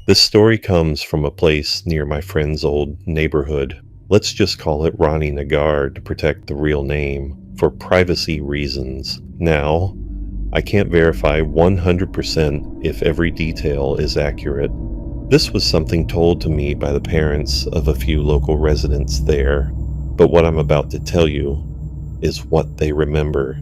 This story comes from a place near my friend's old neighborhood. Let's just call it Rani Nagar to protect the real name for privacy reasons. Now, I can't verify 100% if every detail is accurate. This was something told to me by the parents of a few local residents there, but what I'm about to tell you is what they remember,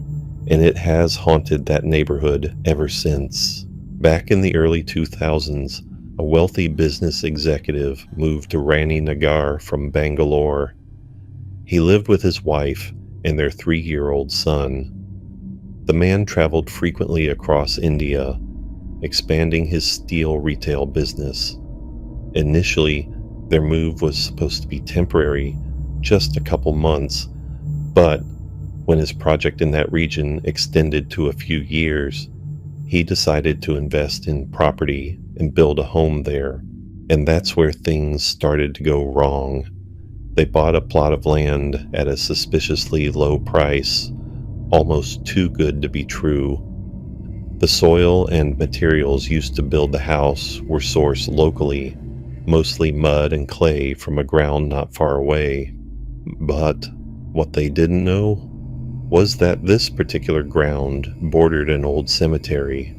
and it has haunted that neighborhood ever since. Back in the early 2000s, a wealthy business executive moved to Rani Nagar from Bangalore. He lived with his wife and their 3-year-old son. The man traveled frequently across India, expanding his steel retail business. Initially, their move was supposed to be temporary, just a couple months, but when his project in that region extended to a few years, he decided to invest in property and build a home there. And that's where things started to go wrong. They bought a plot of land at a suspiciously low price, almost too good to be true. The soil and materials used to build the house were sourced locally, mostly mud and clay from a ground not far away. But what they didn't know was that this particular ground bordered an old cemetery,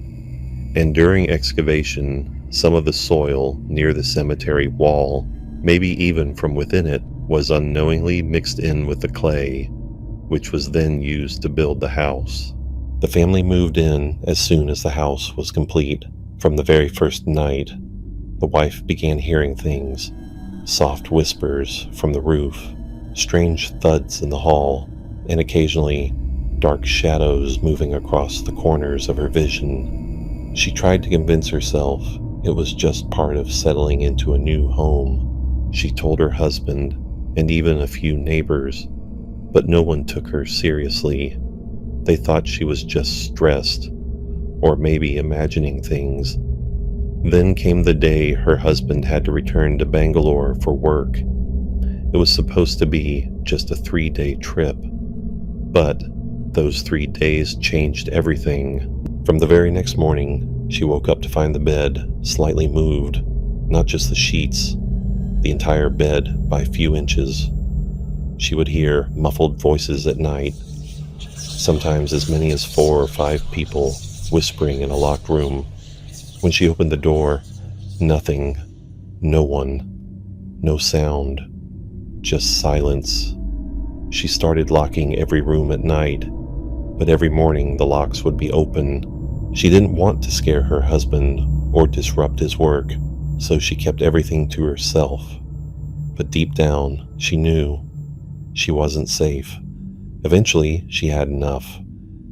and during excavation, some of the soil near the cemetery wall, maybe even from within it, was unknowingly mixed in with the clay, which was then used to build the house. The family moved in as soon as the house was complete. From the very first night, the wife began hearing things, soft whispers from the roof, strange thuds in the hall, and occasionally dark shadows moving across the corners of her vision. She tried to convince herself it was just part of settling into a new home. She told her husband and even a few neighbors, but no one took her seriously. They thought she was just stressed, or maybe imagining things. Then came the day her husband had to return to Bangalore for work. It was supposed to be just a 3-day trip, but those 3 days changed everything. From the very next morning, she woke up to find the bed slightly moved, not just the sheets, the entire bed by a few inches. She would hear muffled voices at night, sometimes as many as 4 or 5 people whispering in a locked room. When she opened the door, nothing, no one, no sound, just silence. She started locking every room at night, but every morning the locks would be open. She didn't want to scare her husband or disrupt his work, so she kept everything to herself. But deep down, she knew she wasn't safe. Eventually, she had enough.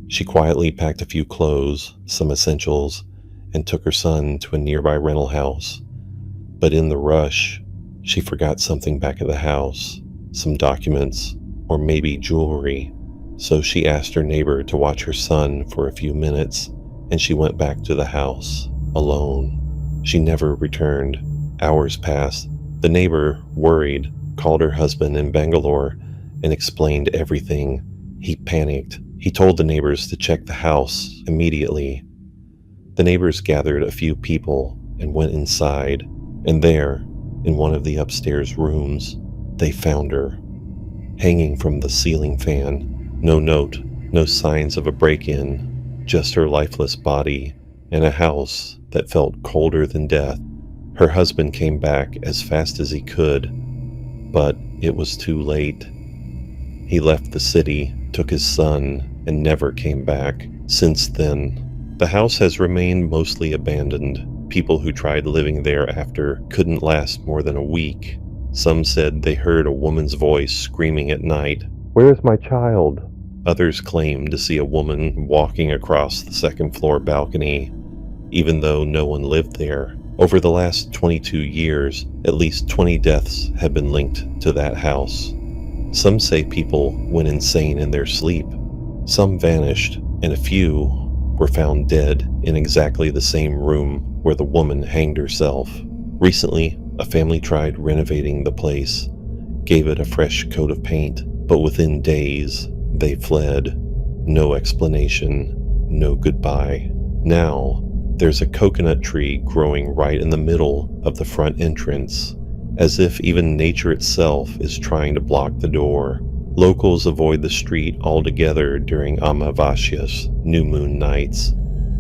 She quietly packed a few clothes, some essentials, and took her son to a nearby rental house. But in the rush, she forgot something back at the house, some documents, or maybe jewelry. So she asked her neighbor to watch her son for a few minutes, and she went back to the house, alone. She never returned. Hours passed. The neighbor, worried, called her husband in Bangalore and explained everything. He panicked. He told the neighbors to check the house immediately. The neighbors gathered a few people and went inside, and there, in one of the upstairs rooms, they found her, hanging from the ceiling fan. No note, no signs of a break-in, just her lifeless body in a house that felt colder than death. Her husband came back as fast as he could, but it was too late. He left the city, took his son, and never came back. Since then, the house has remained mostly abandoned. People who tried living there after couldn't last more than a week. Some said they heard a woman's voice screaming at night, "Where's my child?" Others claimed to see a woman walking across the second-floor balcony, even though no one lived there. Over the last 22 years, at least 20 deaths have been linked to that house. Some say people went insane in their sleep. Some vanished, and a few were found dead in exactly the same room where the woman hanged herself. Recently, a family tried renovating the place, gave it a fresh coat of paint, but within days, they fled. No explanation, no goodbye. Now, There's a coconut tree growing right in the middle of the front entrance, as if even nature itself is trying to block the door. Locals avoid the street altogether during Amavasyas, new moon nights,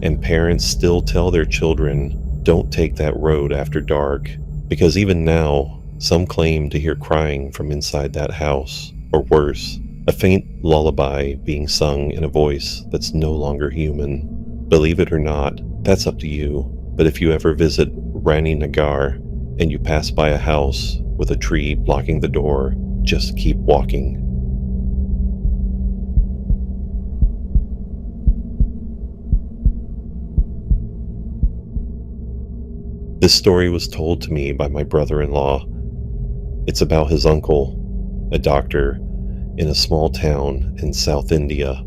and parents still tell their children, don't take that road after dark, because even now, some claim to hear crying from inside that house, or worse, a faint lullaby being sung in a voice that's no longer human. Believe it or not, that's up to you, but if you ever visit Rani Nagar and you pass by a house with a tree blocking the door, just keep walking. This story was told to me by my brother-in-law. It's about his uncle, a doctor in a small town in South India.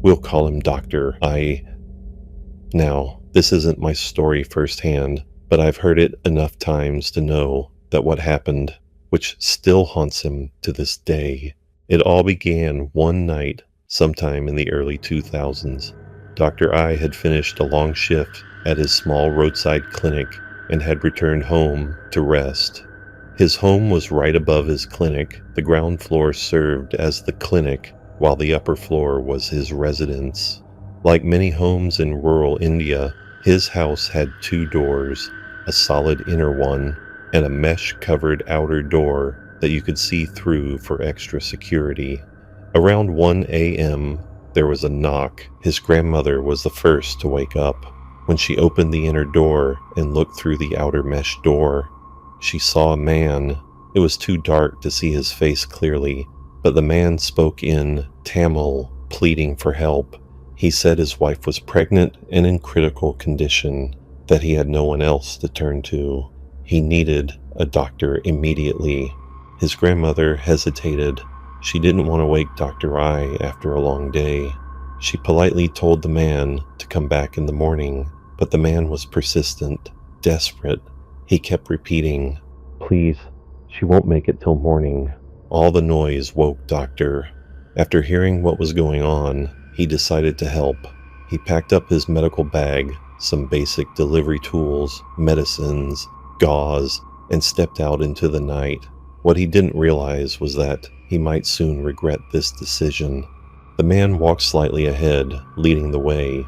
We'll call him Dr. I. Now, this isn't my story firsthand, but I've heard it enough times to know that what happened, which still haunts him to this day. It all began one night, sometime in the early 2000s. Dr. I had finished a long shift at his small roadside clinic and had returned home to rest. His home was right above his clinic. The ground floor served as the clinic, while the upper floor was his residence. Like many homes in rural India, his house had two doors, a solid inner one, and a mesh-covered outer door that you could see through for extra security. Around 1 a.m., there was a knock. His grandmother was the first to wake up. When she opened the inner door and looked through the outer mesh door, she saw a man. It was too dark to see his face clearly, but the man spoke in Tamil, pleading for help. He said his wife was pregnant and in critical condition, that he had no one else to turn to. He needed a doctor immediately. His grandmother hesitated. She didn't want to wake Dr. I after a long day. She politely told the man to come back in the morning, but the man was persistent, desperate. He kept repeating, "Please, she won't make it till morning." All the noise woke Doctor. After hearing what was going on, he decided to help. He packed up his medical bag, some basic delivery tools, medicines, gauze, and stepped out into the night. What he didn't realize was that he might soon regret this decision. The man walked slightly ahead, leading the way,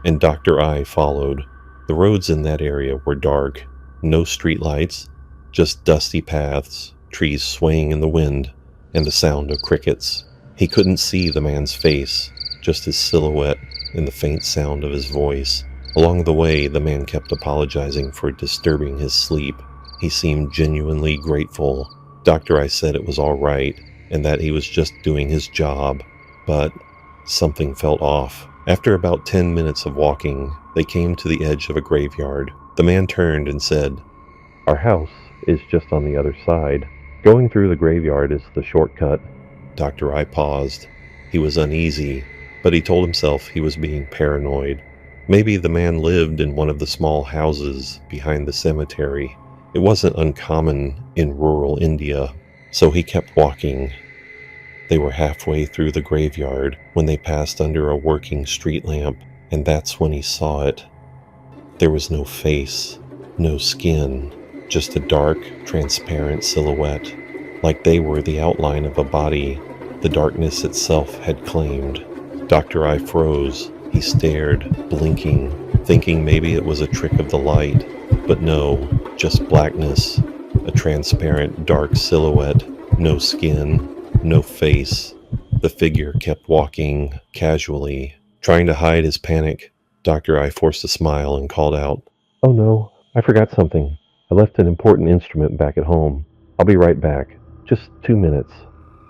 and Dr. I followed. The roads in that area were dark. No streetlights, just dusty paths, trees swaying in the wind, and the sound of crickets. He couldn't see the man's face, just his silhouette and the faint sound of his voice. Along the way, the man kept apologizing for disturbing his sleep. He seemed genuinely grateful. Dr. I said it was all right, and that he was just doing his job, but something felt off. After about 10 minutes of walking, they came to the edge of a graveyard. The man turned and said, "Our house is just on the other side. Going through the graveyard is the shortcut." Dr. I paused. He was uneasy, but he told himself he was being paranoid. Maybe the man lived in one of the small houses behind the cemetery. It wasn't uncommon in rural India, so he kept walking. They were halfway through the graveyard when they passed under a working street lamp, and that's when he saw it. There was no face, no skin, just a dark, transparent silhouette, like they were the outline of a body the darkness itself had claimed. Dr. I froze. He stared, blinking, thinking maybe it was a trick of the light, but no, just blackness, a transparent, dark silhouette, no skin, no face. The figure kept walking casually, trying to hide his panic. Dr. I forced a smile and called out, "Oh no, I forgot something. I left an important instrument back at home. I'll be right back. Just 2 minutes."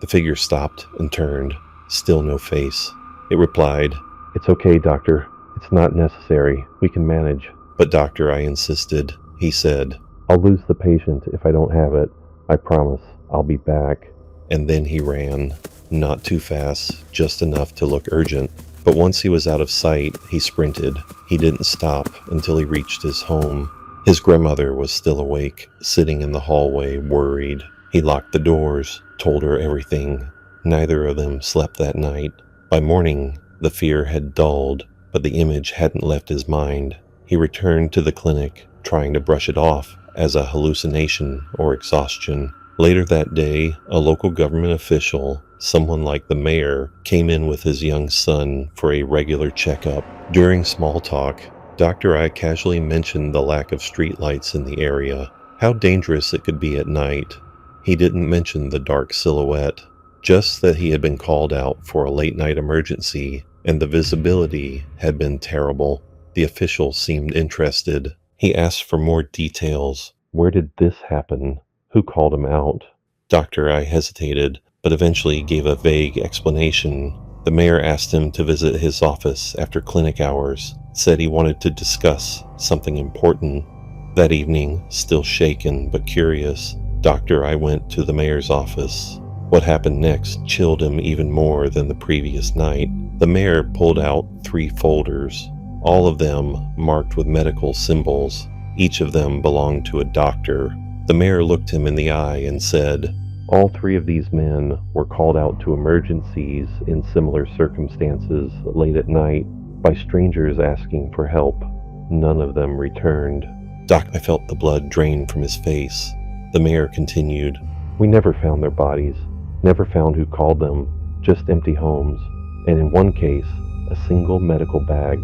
The figure stopped and turned. Still no face. It replied, "It's okay, doctor. It's not necessary. We can manage." But Dr. I insisted. He said, "I'll lose the patient if I don't have it. I promise. I'll be back." And then he ran. Not too fast, just enough to look urgent. But once he was out of sight, he sprinted. He didn't stop until he reached his home. His grandmother was still awake, sitting in the hallway, worried. He locked the doors, told her everything. Neither of them slept that night. By morning, the fear had dulled, but the image hadn't left his mind. He returned to the clinic, trying to brush it off as a hallucination or exhaustion. Later that day, a local government official, someone like the mayor, came in with his young son for a regular checkup. During small talk, Dr. I casually mentioned the lack of streetlights in the area, how dangerous it could be at night. He didn't mention the dark silhouette, just that he had been called out for a late-night emergency and the visibility had been terrible. The official seemed interested. He asked for more details. Where did this happen? Who called him out? Dr. I hesitated, but eventually gave a vague explanation. The mayor asked him to visit his office after clinic hours, said he wanted to discuss something important. That evening, still shaken but curious, Dr. I went to the mayor's office. What happened next chilled him even more than the previous night. The mayor pulled out 3 folders, all of them marked with medical symbols. Each of them belonged to a doctor. The mayor looked him in the eye and said, "All 3 of these men were called out to emergencies in similar circumstances late at night by strangers asking for help. None of them returned." I felt the blood drain from his face. The mayor continued, "We never found their bodies, never found who called them, just empty homes, and in one case, a single medical bag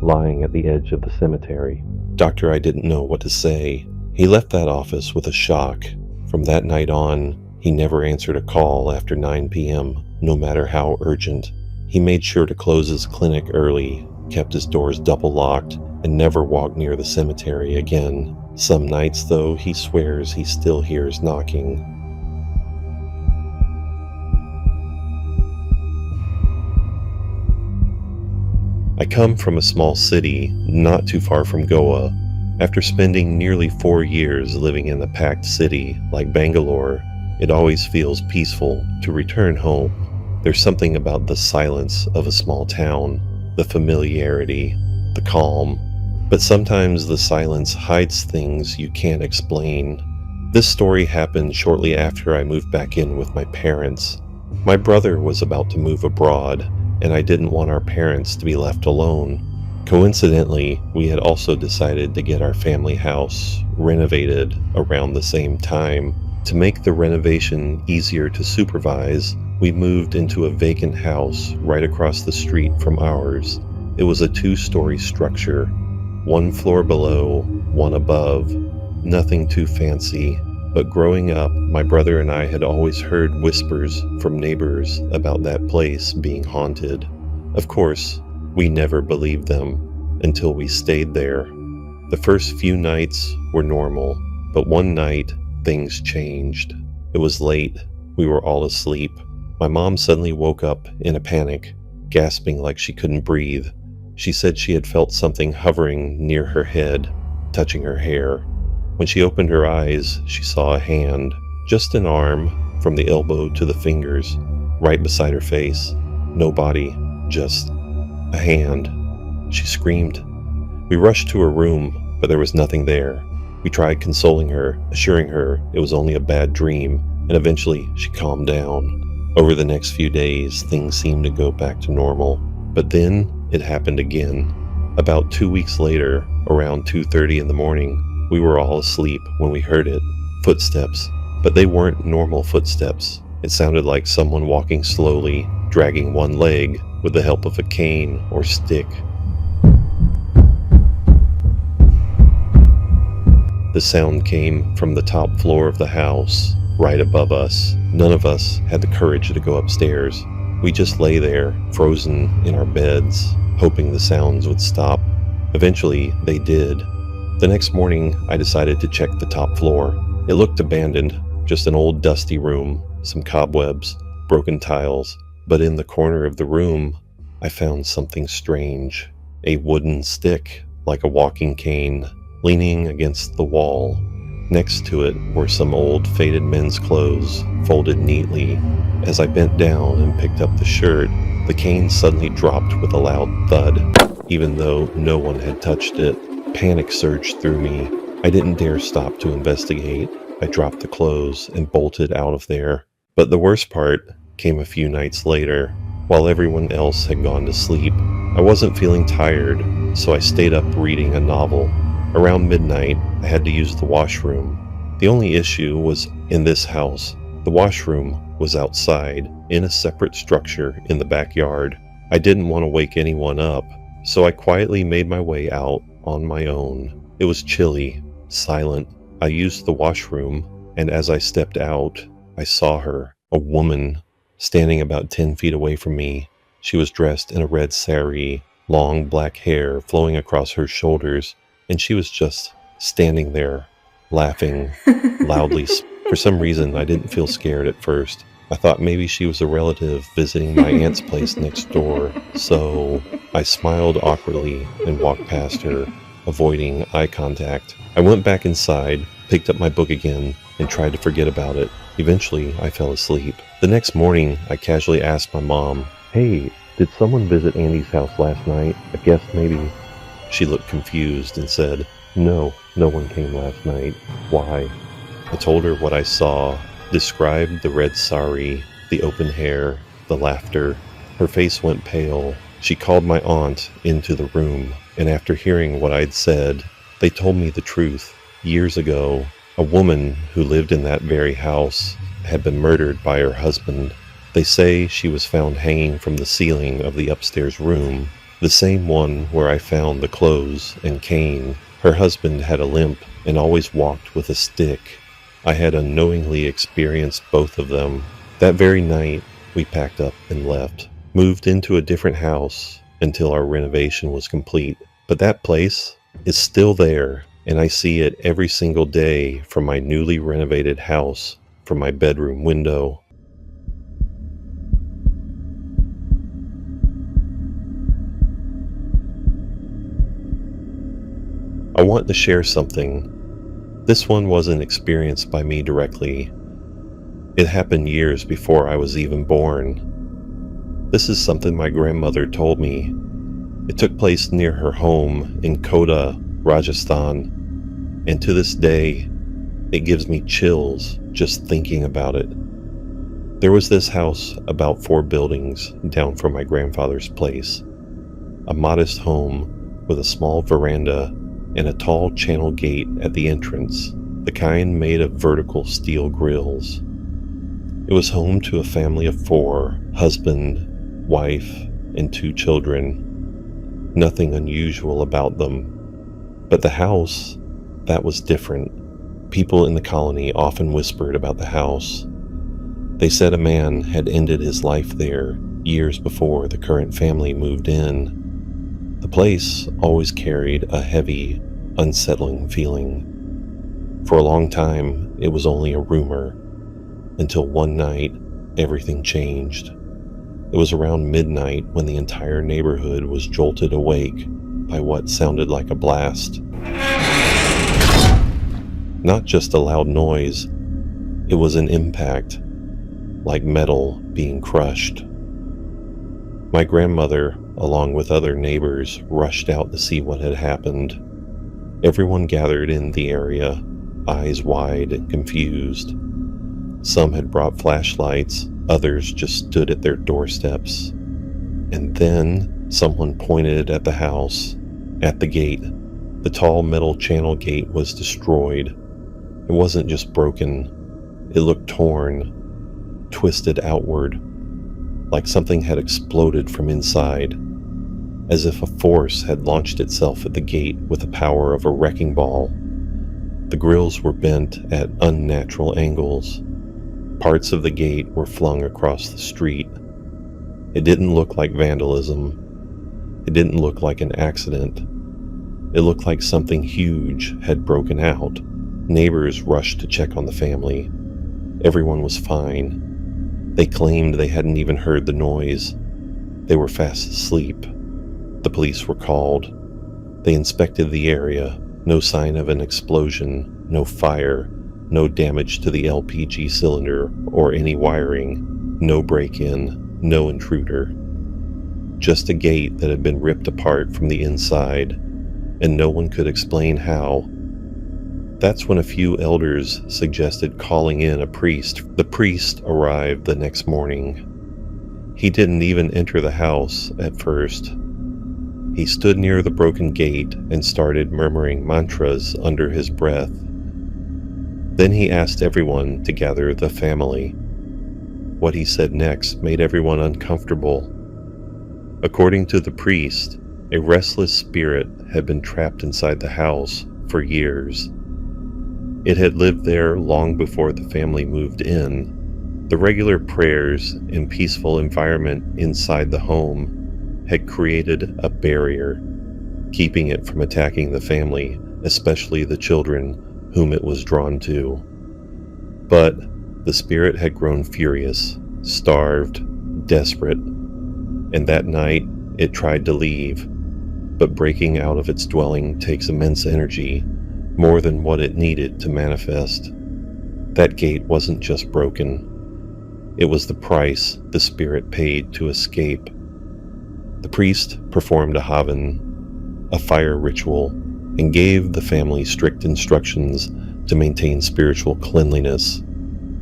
lying at the edge of the cemetery." Dr. I didn't know what to say. He left that office with a shock. From that night on, he never answered a call after 9 p.m., no matter how urgent. He made sure to close his clinic early, kept his doors double locked, and never walked near the cemetery again. Some nights, though, he swears he still hears knocking. I come from a small city not too far from Goa. After spending nearly 4 years living in a packed city like Bangalore, it always feels peaceful to return home. There's something about the silence of a small town, the familiarity, the calm. But sometimes the silence hides things you can't explain. This story happened shortly after I moved back in with my parents. My brother was about to move abroad, and I didn't want our parents to be left alone. Coincidentally, we had also decided to get our family house renovated around the same time. To make the renovation easier to supervise, we moved into a vacant house right across the street from ours. It was a 2-story structure, 1 floor below, 1 above. Nothing too fancy, but growing up, my brother and I had always heard whispers from neighbors about that place being haunted. Of course, we never believed them until we stayed there. The first few nights were normal, but one night, things changed. It was late. We were all asleep. My mom suddenly woke up in a panic, gasping like she couldn't breathe. She said she had felt something hovering near her head, touching her hair. When she opened her eyes, she saw a hand, just an arm, from the elbow to the fingers, right beside her face. No body, just a hand. She screamed. We rushed to her room, but there was nothing there. We tried consoling her, assuring her it was only a bad dream, and eventually she calmed down. Over the next few days, things seemed to go back to normal. But then it happened again. About 2 weeks later, around 2:30 in the morning, we were all asleep when we heard it. Footsteps. But they weren't normal footsteps. It sounded like someone walking slowly, dragging one leg with the help of a cane or stick. The sound came from the top floor of the house, right above us. None of us had the courage to go upstairs. We just lay there, frozen in our beds, hoping the sounds would stop. Eventually, they did. The next morning, I decided to check the top floor. It looked abandoned, just an old dusty room, some cobwebs, broken tiles. But in the corner of the room, I found something strange. A wooden stick, like a walking cane, leaning against the wall. Next to it were some old faded men's clothes, folded neatly. As I bent down and picked up the shirt, the cane suddenly dropped with a loud thud, even though no one had touched it. Panic surged through me. I didn't dare stop to investigate. I dropped the clothes and bolted out of there. But the worst part came a few nights later. While everyone else had gone to sleep, I wasn't feeling tired, so I stayed up reading a novel. Around midnight, I had to use the washroom. The only issue was in this house. The washroom was outside, in a separate structure in the backyard. I didn't want to wake anyone up, so I quietly made my way out on my own. It was chilly, silent. I used the washroom, and as I stepped out, I saw her, a woman, standing about 10 feet away from me. She was dressed in a red sari, long black hair flowing across her shoulders, and she was just standing there, laughing loudly. For some reason, I didn't feel scared at first. I thought maybe she was a relative visiting my aunt's place next door, so I smiled awkwardly and walked past her, avoiding eye contact. I went back inside, picked up my book again, and tried to forget about it. Eventually, I fell asleep. The next morning, I casually asked my mom, "Hey, did someone visit Andy's house last night? A guest maybe?" She looked confused and said, No one came last night. Why?" I told her what I saw, described the red sari, the open hair, the laughter. Her face went pale. She called my aunt into the room, and after hearing what I'd said, they told me the truth. Years ago, a woman who lived in that very house had been murdered by her husband. They say she was found hanging from the ceiling of the upstairs room, the same one where I found the clothes and cane. Her husband had a limp and always walked with a stick. I had unknowingly experienced both of them. That very night, we packed up and left, moved into a different house until our renovation was complete. But that place is still there, and I see it every single day from my newly renovated house, from my bedroom window. I want to share something. This one wasn't experienced by me directly. It happened years before I was even born. This is something my grandmother told me. It took place near her home in Kota, Rajasthan, and to this day, it gives me chills just thinking about it. There was this house about 4 buildings down from my grandfather's place, a modest home with a small veranda and a tall channel gate at the entrance, the kind made of vertical steel grills. It was home to a family of 4, husband, wife, and 2 children. Nothing unusual about them. But the house, that was different. People in the colony often whispered about the house. They said a man had ended his life there years before the current family moved in. The place always carried a heavy, unsettling feeling. For a long time, it was only a rumor, until one night, everything changed. It was around midnight when the entire neighborhood was jolted awake by what sounded like a blast. Not just a loud noise, it was an impact, like metal being crushed. My grandmother, along with other neighbors, rushed out to see what had happened. Everyone gathered in the area, eyes wide and confused. Some had brought flashlights, others just stood at their doorsteps. And then someone pointed at the house, at the gate. The tall metal channel gate was destroyed. It wasn't just broken, it looked torn, twisted outward, like something had exploded from inside, as if a force had launched itself at the gate with the power of a wrecking ball. The grills were bent at unnatural angles. Parts of the gate were flung across the street. It didn't look like vandalism. It didn't look like an accident. It looked like something huge had broken out. Neighbors rushed to check on the family. Everyone was fine. They claimed they hadn't even heard the noise. They were fast asleep. The police were called. They inspected the area. No sign of an explosion, no fire, no damage to the LPG cylinder or any wiring, no break-in, no intruder. Just a gate that had been ripped apart from the inside, and no one could explain how. That's when a few elders suggested calling in a priest. The priest arrived the next morning. He didn't even enter the house at first. He stood near the broken gate and started murmuring mantras under his breath. Then he asked everyone to gather the family. What he said next made everyone uncomfortable. According to the priest, a restless spirit had been trapped inside the house for years. It had lived there long before the family moved in. The regular prayers and peaceful environment inside the home had created a barrier, keeping it from attacking the family, especially the children whom it was drawn to. But the spirit had grown furious, starved, desperate, and that night it tried to leave. But breaking out of its dwelling takes immense energy, more than what it needed to manifest. That gate wasn't just broken. It was the price the spirit paid to escape. The priest performed a haven, a fire ritual, and gave the family strict instructions to maintain spiritual cleanliness.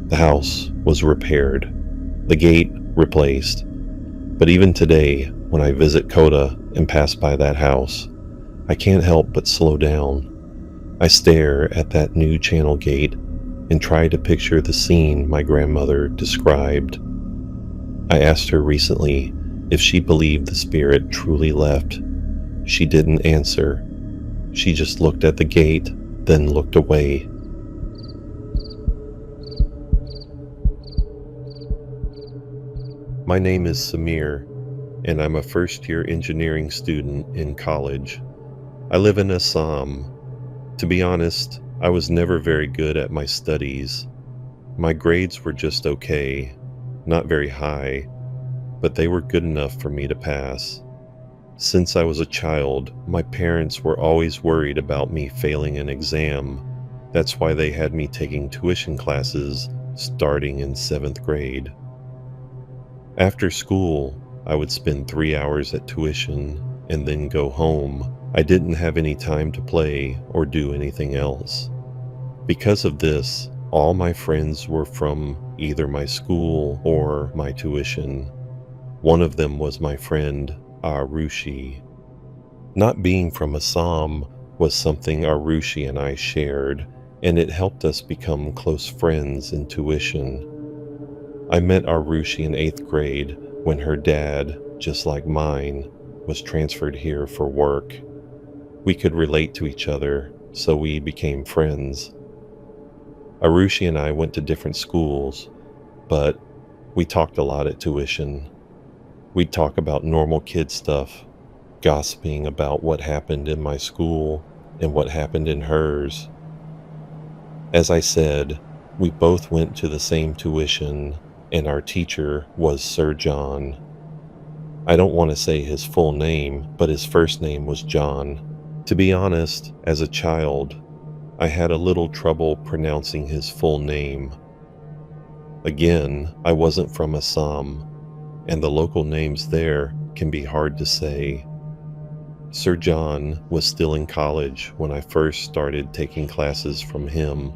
The house was repaired, the gate replaced. But even today, when I visit Coda and pass by that house, I can't help but slow down. I stare at that new channel gate and try to picture the scene my grandmother described. I asked her recently if she believed the spirit truly left. She didn't answer. She just looked at the gate, then looked away. My name is Samir, and I'm a first-year engineering student in college. I live in Assam. To be honest, I was never very good at my studies. My grades were just okay, not very high, but they were good enough for me to pass. Since I was a child, my parents were always worried about me failing an exam. That's why they had me taking tuition classes starting in 7th grade. After school, I would spend 3 hours at tuition and then go home. I didn't have any time to play or do anything else. Because of this, all my friends were from either my school or my tuition. One of them was my friend, Arushi. Not being from Assam was something Arushi and I shared, and it helped us become close friends in tuition. I met Arushi in 8th grade when her dad, just like mine, was transferred here for work. We could relate to each other, so we became friends. Arushi and I went to different schools, but we talked a lot at tuition. We'd talk about normal kid stuff, gossiping about what happened in my school and what happened in hers. As I said, we both went to the same tuition, and our teacher was Sir John. I don't want to say his full name, but his first name was John. To be honest, as a child, I had a little trouble pronouncing his full name. Again, I wasn't from Assam, and the local names there can be hard to say. Sir John was still in college when I first started taking classes from him.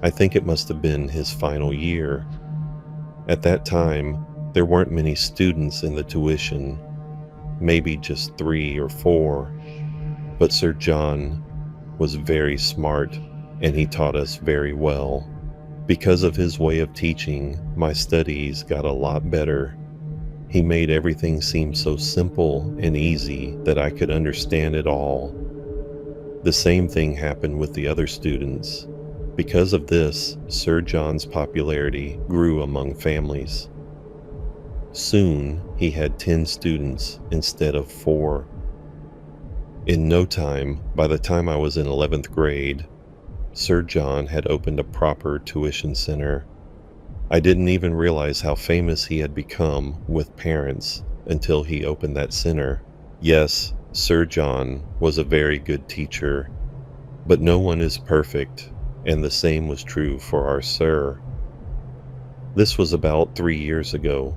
I think it must have been his final year. At that time, there weren't many students in the tuition, maybe just 3 or 4, but Sir John was very smart and he taught us very well. Because of his way of teaching, my studies got a lot better. He made everything seem so simple and easy that I could understand it all. The same thing happened with the other students. Because of this, Sir John's popularity grew among families. Soon, he had 10 students instead of 4. In no time, by the time I was in 11th grade, Sir John had opened a proper tuition center. I didn't even realize how famous he had become with parents until he opened that center. Yes, Sir John was a very good teacher, but no one is perfect, and the same was true for our Sir. This was about 3 years ago.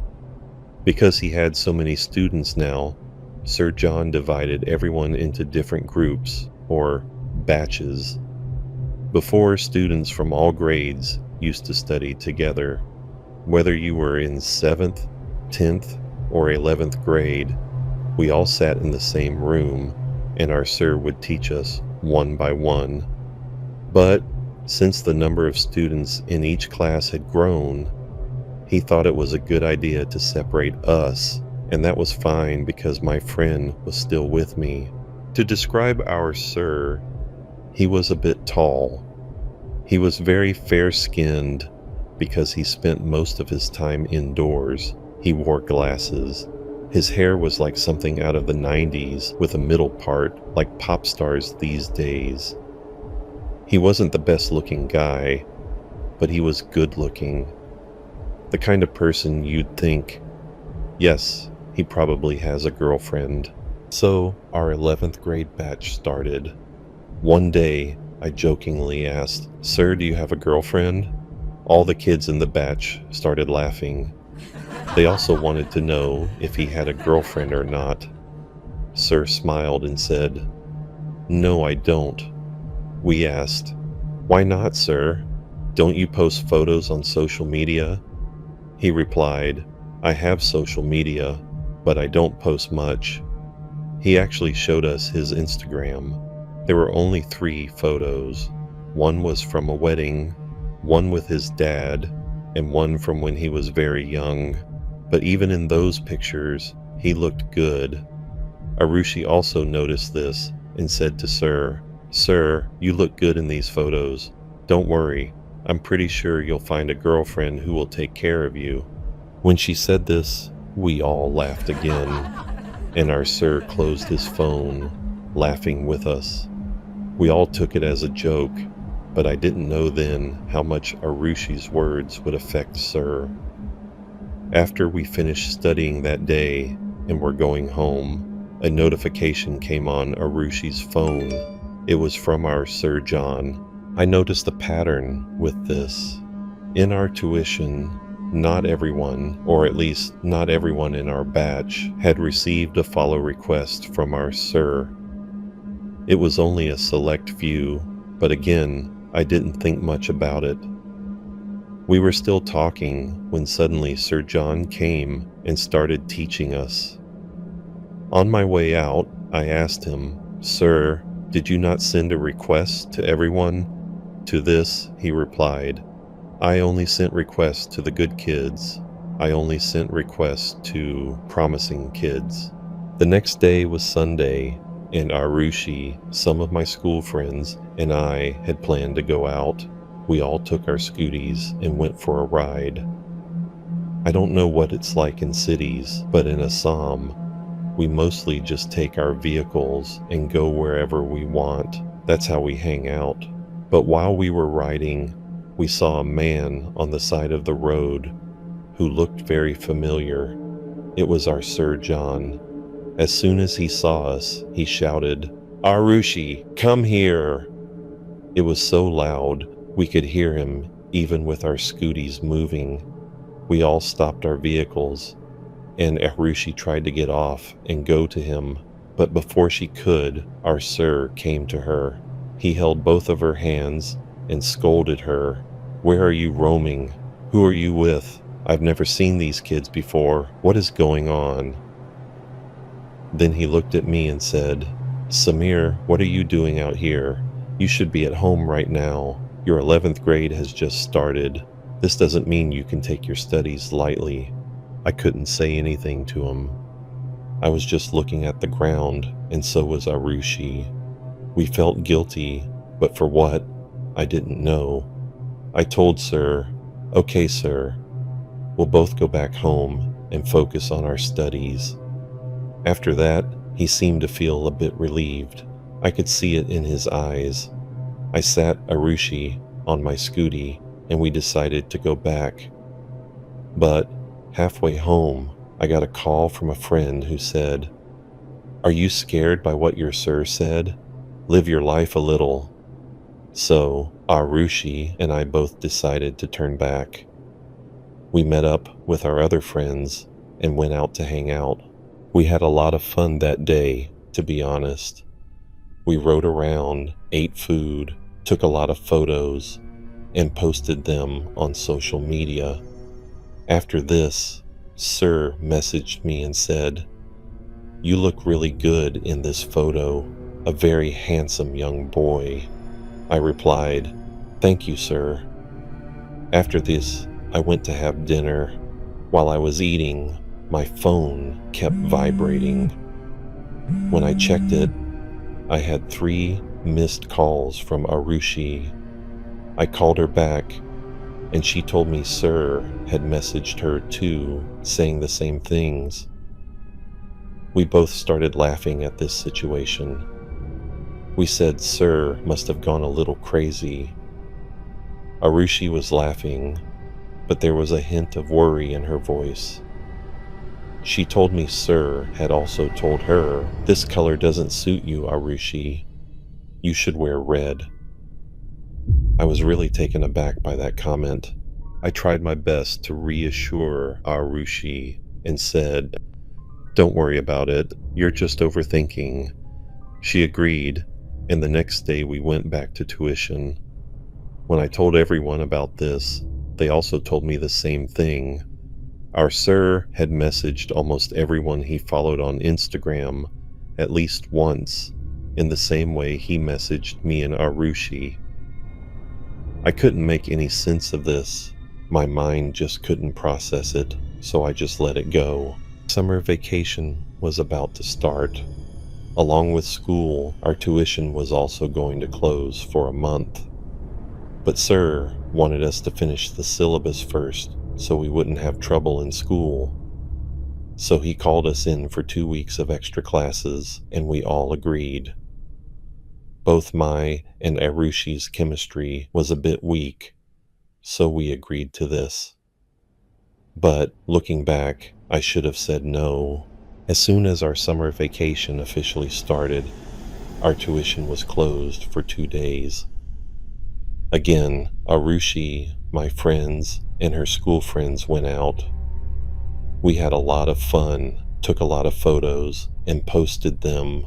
Because he had so many students now, Sir John divided everyone into different groups, or batches. Before, students from all grades used to study together. Whether you were in 7th, 10th, or 11th grade, We all sat in the same room, and our sir would teach us one by one. But since the number of students in each class had grown, he thought it was a good idea to separate us, and that was fine because my friend was still with me. To describe our sir, he was a bit tall. He was very fair-skinned because he spent most of his time indoors. He wore glasses. His hair was like something out of the 90s with a middle part like pop stars these days. He wasn't the best-looking guy, but he was good-looking. The kind of person you'd think, yes, he probably has a girlfriend. So our 11th grade batch started. One day, I jokingly asked, "Sir, do you have a girlfriend?" All the kids in the batch started laughing. They also wanted to know if he had a girlfriend or not. Sir smiled and said, "No, I don't." We asked, "Why not, sir? Don't you post photos on social media?" He replied, "I have social media, but I don't post much." He actually showed us his Instagram. There were only 3 photos. One was from a wedding, one with his dad, and one from when he was very young. But even in those pictures, he looked good. Arushi also noticed this and said to Sir, "Sir, you look good in these photos. Don't worry, I'm pretty sure you'll find a girlfriend who will take care of you." When she said this, we all laughed again, and our sir closed his phone, laughing with us. We all took it as a joke, but I didn't know then how much Arushi's words would affect Sir. After we finished studying that day and were going home, a notification came on Arushi's phone. It was from our Sir John. I noticed a pattern with this. In our tuition, not everyone, or at least not everyone in our batch, had received a follow request from our Sir. It was only a select few, but again, I didn't think much about it. We were still talking when suddenly Sir John came and started teaching us. On my way out, I asked him, "Sir, did you not send a request to everyone?" To this, he replied, "I only sent requests to the good kids. I only sent requests to promising kids." The next day was Sunday, and Arushi, some of my school friends, and I had planned to go out. We all took our scooties and went for a ride. I don't know what it's like in cities, but in Assam, we mostly just take our vehicles and go wherever we want. That's how we hang out. But while we were riding, we saw a man on the side of the road who looked very familiar. It was our Sir John. As soon as he saw us, he shouted, "Arushi, come here!" It was so loud, we could hear him even with our scooties moving. We all stopped our vehicles, and Arushi tried to get off and go to him, but before she could, our Sir came to her. He held both of her hands and scolded her. "Where are you roaming? Who are you with? I've never seen these kids before. What is going on?" Then he looked at me and said, "Samir, what are you doing out here? You should be at home right now. Your 11th grade has just started. This doesn't mean you can take your studies lightly." I couldn't say anything to him. I was just looking at the ground, and so was Arushi. We felt guilty, but for what? I didn't know. I told Sir, "Okay, sir, we'll both go back home and focus on our studies." After that, he seemed to feel a bit relieved. I could see it in his eyes. I sat Arushi on my scooty, and we decided to go back. But halfway home, I got a call from a friend who said, "Are you scared by what your sir said? Live your life a little." So Arushi and I both decided to turn back. We met up with our other friends and went out to hang out. We had a lot of fun that day, to be honest. We rode around, ate food, took a lot of photos, and posted them on social media. After this, Sir messaged me and said, "You look really good in this photo. A very handsome young boy." I replied, "Thank you, sir." After this, I went to have dinner. While I was eating, my phone kept vibrating. When I checked it, I had 3 missed calls from Arushi. I called her back, and she told me Sir had messaged her too, saying the same things. We both started laughing at this situation. We said Sir must have gone a little crazy. Arushi was laughing, but there was a hint of worry in her voice. She told me Sir had also told her, "This color doesn't suit you, Arushi. You should wear red." I was really taken aback by that comment. I tried my best to reassure Arushi and said, "Don't worry about it. You're just overthinking." She agreed, and the next day we went back to tuition. When I told everyone about this, they also told me the same thing. Our sir had messaged almost everyone he followed on Instagram at least once, in the same way he messaged me and Arushi. I couldn't make any sense of this. My mind just couldn't process it, so I just let it go. Summer vacation was about to start. Along with school, our tuition was also going to close for a month. But Sir wanted us to finish the syllabus first so we wouldn't have trouble in school. So he called us in for 2 weeks of extra classes, and we all agreed. Both my and Arushi's chemistry was a bit weak, so we agreed to this. But looking back, I should have said no. As soon as our summer vacation officially started, our tuition was closed for 2 days. Again, Arushi, my friends, and her school friends went out. We had a lot of fun, took a lot of photos, and posted them.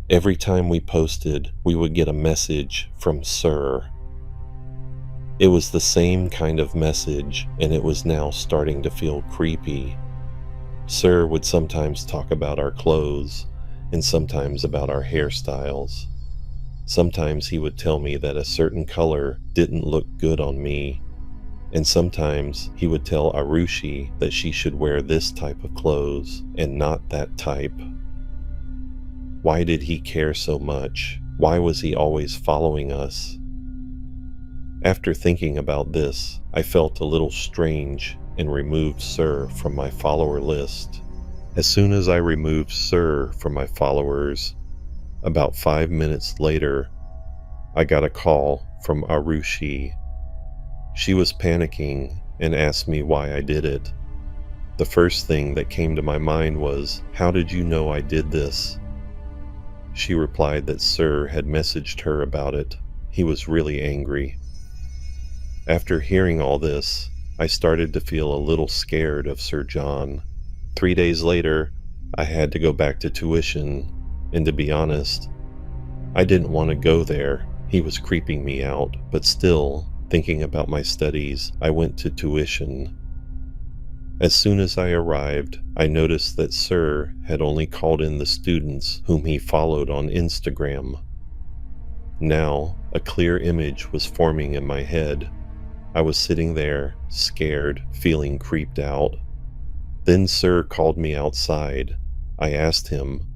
Every time we posted, we would get a message from Sir. It was the same kind of message, and it was now starting to feel creepy. Sir would sometimes talk about our clothes, and sometimes about our hairstyles. Sometimes he would tell me that a certain color didn't look good on me, and sometimes he would tell Arushi that she should wear this type of clothes and not that type. Why did he care so much? Why was he always following us? After thinking about this, I felt a little strange and removed Sir from my follower list. As soon as I removed Sir from my followers, about 5 minutes later, I got a call from Arushi. She was panicking and asked me why I did it. The first thing that came to my mind was, "How did you know I did this?" She replied that Sir had messaged her about it. He was really angry. After hearing all this, I started to feel a little scared of Sir John. 3 days later, I had to go back to tuition, and to be honest, I didn't want to go there. He was creeping me out, but still, thinking about my studies, I went to tuition. As soon as I arrived, I noticed that Sir had only called in the students whom he followed on Instagram. Now, a clear image was forming in my head. I was sitting there, scared, feeling creeped out. Then Sir called me outside. I asked him,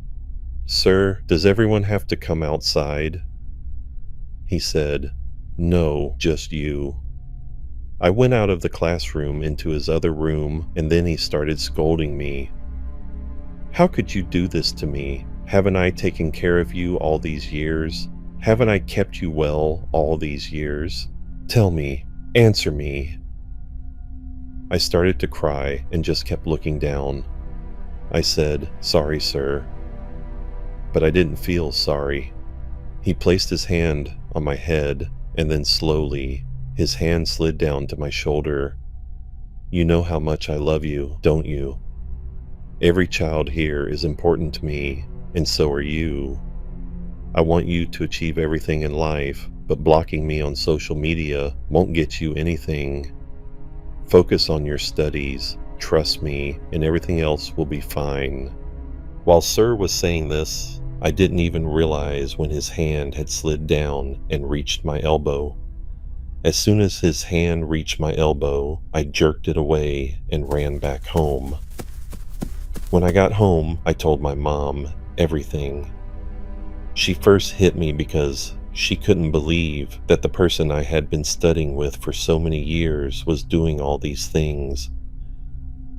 "Sir, does everyone have to come outside?" He said, "No, just you." I went out of the classroom into his other room, and then he started scolding me. "How could you do this to me? Haven't I taken care of you all these years? Haven't I kept you well all these years? Tell me, answer me." I started to cry and just kept looking down. I said, "Sorry, sir." But I didn't feel sorry. He placed his hand on my head, and then slowly, his hand slid down to my shoulder. "You know how much I love you, don't you? Every child here is important to me, and so are you. I want you to achieve everything in life, but blocking me on social media won't get you anything. Focus on your studies, trust me, and everything else will be fine." While Sir was saying this, I didn't even realize when his hand had slid down and reached my elbow. As soon as his hand reached my elbow, I jerked it away and ran back home. When I got home, I told my mom everything. She first hit me because she couldn't believe that the person I had been studying with for so many years was doing all these things.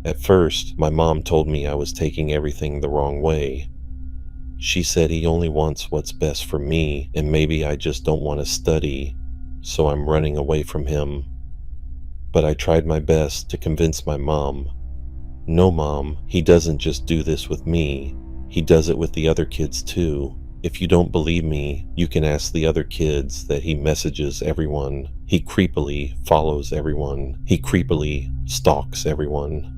At first, my mom told me I was taking everything the wrong way. She said he only wants what's best for me, and maybe I just don't want to study, so I'm running away from him. But I tried my best to convince my mom. No, Mom, he doesn't just do this with me. He does it with the other kids too. If you don't believe me, you can ask the other kids that he messages everyone. He creepily follows everyone. He creepily stalks everyone.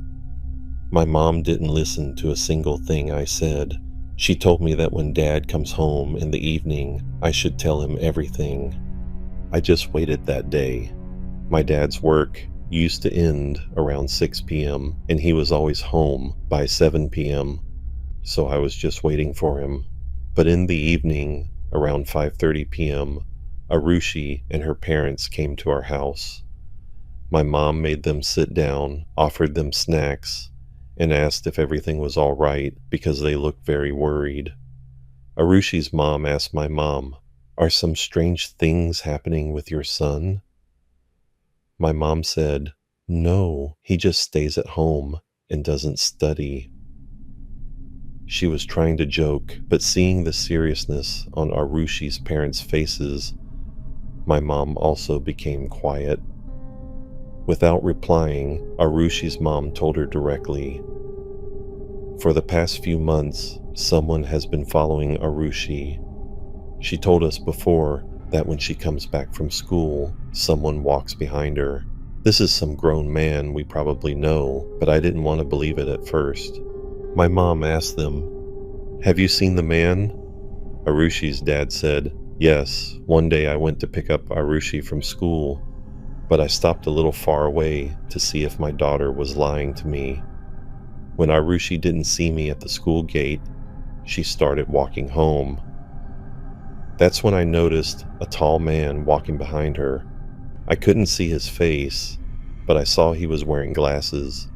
My mom didn't listen to a single thing I said. She told me that when Dad comes home in the evening, I should tell him everything. I just waited that day. My dad's work used to end around 6 p.m., and he was always home by 7 p.m., so I was just waiting for him. But in the evening, around 5:30 p.m., Arushi and her parents came to our house. My mom made them sit down, offered them snacks, and asked if everything was all right because they looked very worried. Arushi's mom asked my mom, "Are some strange things happening with your son?" My mom said, "No, he just stays at home and doesn't study." She was trying to joke, but seeing the seriousness on Arushi's parents' faces, my mom also became quiet. Without replying, Arushi's mom told her directly, "For the past few months, someone has been following Arushi. She told us before that when she comes back from school, someone walks behind her. This is some grown man we probably know, but I didn't want to believe it at first." My mom asked them, "Have you seen the man?" Arushi's dad said, "Yes, one day I went to pick up Arushi from school, but I stopped a little far away to see if my daughter was lying to me. When Arushi didn't see me at the school gate, she started walking home. That's when I noticed a tall man walking behind her. I couldn't see his face, but I saw he was wearing glasses,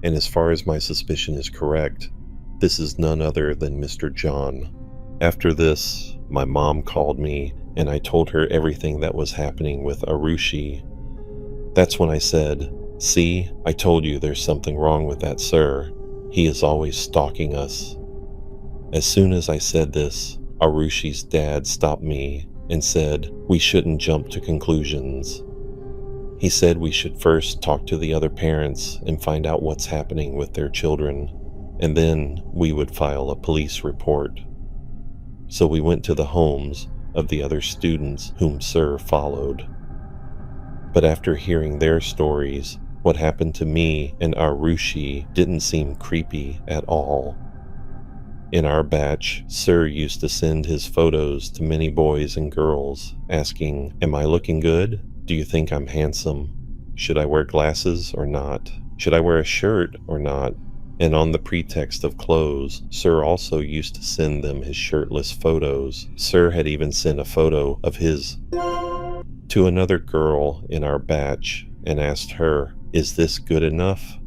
and as far as my suspicion is correct, this is none other than Mr. John." After this, my mom called me and I told her everything that was happening with Arushi. That's when I said, "See, I told you there's something wrong with that sir. He is always stalking us." As soon as I said this, Arushi's dad stopped me and said we shouldn't jump to conclusions. He said we should first talk to the other parents and find out what's happening with their children, and then we would file a police report. So we went to the homes of the other students whom Sir followed. But after hearing their stories, what happened to me and Arushi didn't seem creepy at all. In our batch, Sir used to send his photos to many boys and girls, asking, "Am I looking good? Do you think I'm handsome? Should I wear glasses or not? Should I wear a shirt or not?" And on the pretext of clothes, Sir also used to send them his shirtless photos. Sir had even sent a photo of his to another girl in our batch and asked her, "Is this good enough?"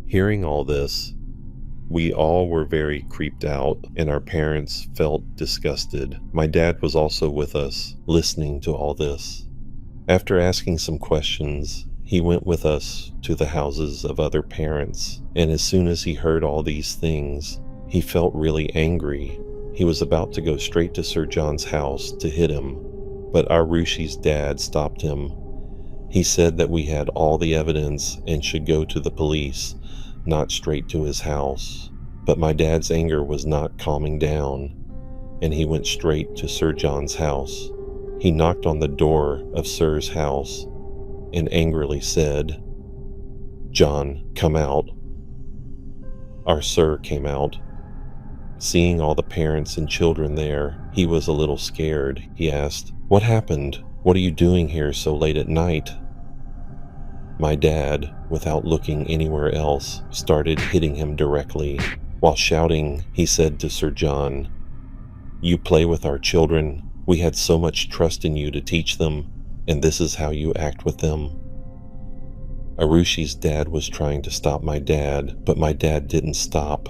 Hearing all this, we all were very creeped out, and our parents felt disgusted. My dad was also with us, listening to all this. After asking some questions, he went with us to the houses of other parents, and as soon as he heard all these things, he felt really angry. He was about to go straight to Sir John's house to hit him, but Arushi's dad stopped him. He said that we had all the evidence and should go to the police, not straight to his house. But my dad's anger was not calming down, and he went straight to Sir John's house. He knocked on the door of Sir's house and angrily said, "John, come out." Our Sir came out. Seeing all the parents and children there, he was a little scared. He asked, "What happened? What are you doing here so late at night?" My dad, without looking anywhere else, started hitting him directly. While shouting, he said to Sir John, "You play with our children. We had so much trust in you to teach them, and this is how you act with them." Arushi's dad was trying to stop my dad, but my dad didn't stop.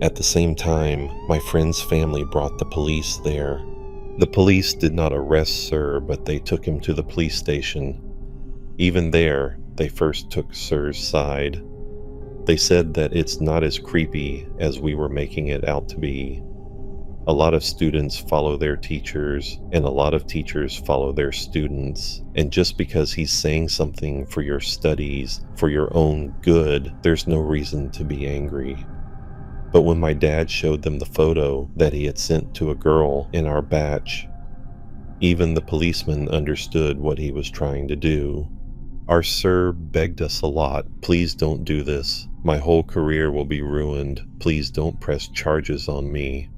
At the same time, my friend's family brought the police there. The police did not arrest Sir, but they took him to the police station. Even there, they first took Sir's side. They said that it's not as creepy as we were making it out to be. A lot of students follow their teachers, and a lot of teachers follow their students. And just because he's saying something for your studies, for your own good, there's no reason to be angry. But when my dad showed them the photo that he had sent to a girl in our batch, even the policeman understood what he was trying to do. Our sir begged us a lot, "Please don't do this. My whole career will be ruined. Please don't press charges on me."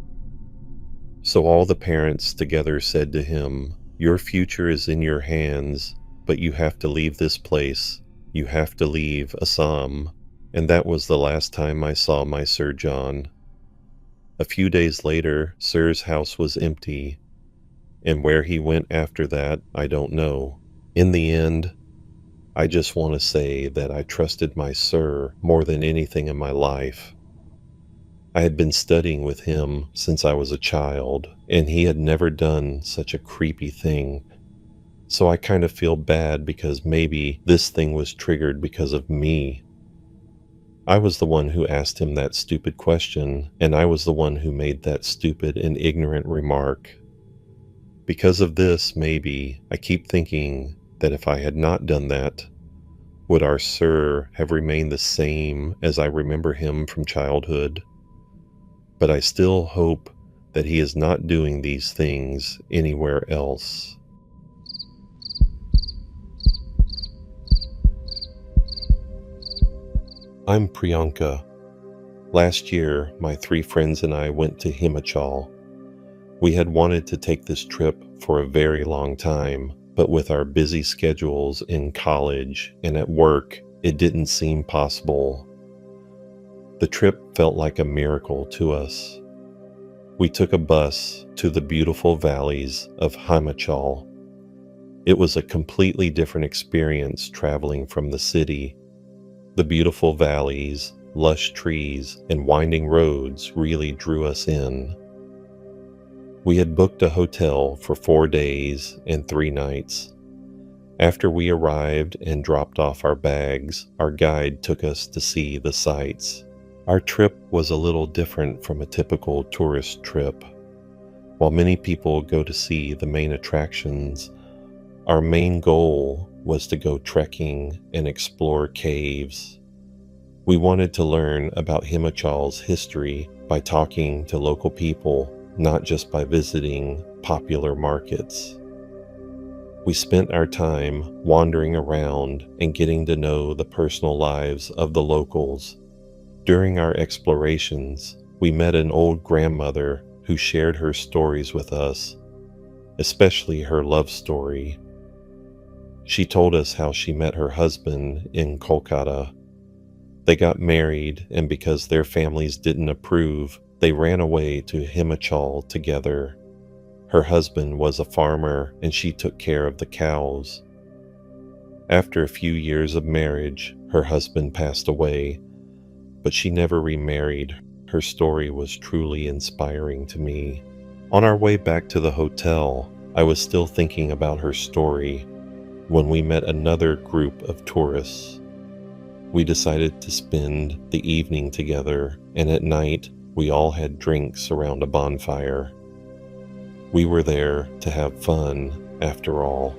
So all the parents together said to him, "Your future is in your hands, but you have to leave this place. You have to leave Assam." And that was the last time I saw my Sir John. A few days later, Sir's house was empty, and where he went after that, I don't know. In the end, I just want to say that I trusted my Sir more than anything in my life. I had been studying with him since I was a child, and he had never done such a creepy thing. So I kind of feel bad because maybe this thing was triggered because of me. I was the one who asked him that stupid question, and I was the one who made that stupid and ignorant remark. Because of this, maybe, I keep thinking that if I had not done that, would our Sir have remained the same as I remember him from childhood? But I still hope that he is not doing these things anywhere else. I'm Priyanka. Last year, my 3 friends and I went to Himachal. We had wanted to take this trip for a very long time, but with our busy schedules in college and at work, it didn't seem possible. The trip felt like a miracle to us. We took a bus to the beautiful valleys of Himachal. It was a completely different experience traveling from the city. The beautiful valleys, lush trees, and winding roads really drew us in. We had booked a hotel for 4 days and 3 nights. After we arrived and dropped off our bags, our guide took us to see the sights. Our trip was a little different from a typical tourist trip. While many people go to see the main attractions, our main goal was to go trekking and explore caves. We wanted to learn about Himachal's history by talking to local people, not just by visiting popular markets. We spent our time wandering around and getting to know the personal lives of the locals. During our explorations, we met an old grandmother who shared her stories with us, especially her love story. She told us how she met her husband in Kolkata. They got married, and because their families didn't approve, they ran away to Himachal together. Her husband was a farmer, and she took care of the cows. After a few years of marriage, her husband passed away, but she never remarried. Her story was truly inspiring to me. On our way back to the hotel, I was still thinking about her story when we met another group of tourists. We decided to spend the evening together, and at night, we all had drinks around a bonfire. We were there to have fun, after all.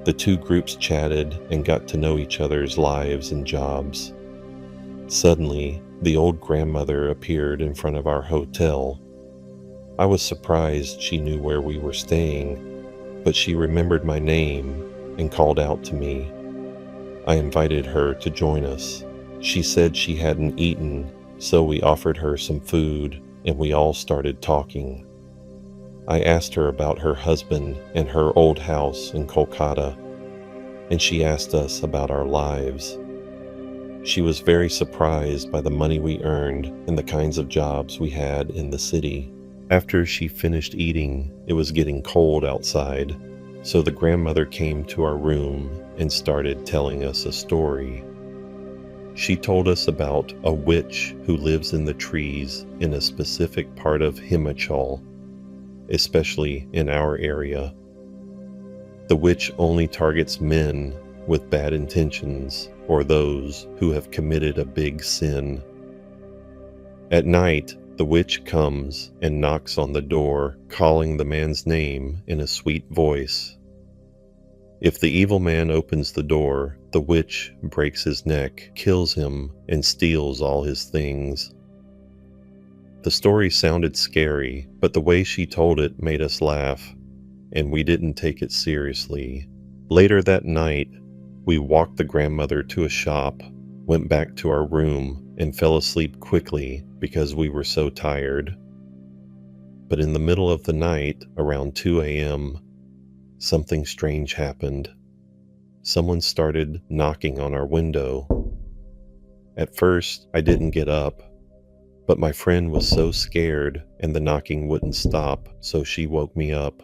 The 2 groups chatted and got to know each other's lives and jobs. Suddenly, the old grandmother appeared in front of our hotel. I was surprised she knew where we were staying, but she remembered my name and called out to me. I invited her to join us. She said she hadn't eaten, so we offered her some food, and we all started talking. I asked her about her husband and her old house in Kolkata, and she asked us about our lives. She was very surprised by the money we earned and the kinds of jobs we had in the city. After she finished eating, it was getting cold outside, so the grandmother came to our room and started telling us a story. She told us about a witch who lives in the trees in a specific part of Himachal, especially in our area. The witch only targets men with bad intentions or those who have committed a big sin. At night, the witch comes and knocks on the door, calling the man's name in a sweet voice. If the evil man opens the door, the witch breaks his neck, kills him, and steals all his things. The story sounded scary, but the way she told it made us laugh, and we didn't take it seriously. Later that night, we walked the grandmother to a shop, went back to our room, and fell asleep quickly because we were so tired. But in the middle of the night, around 2 a.m., something strange happened. Someone started knocking on our window. At first, I didn't get up, but my friend was so scared and the knocking wouldn't stop, so she woke me up.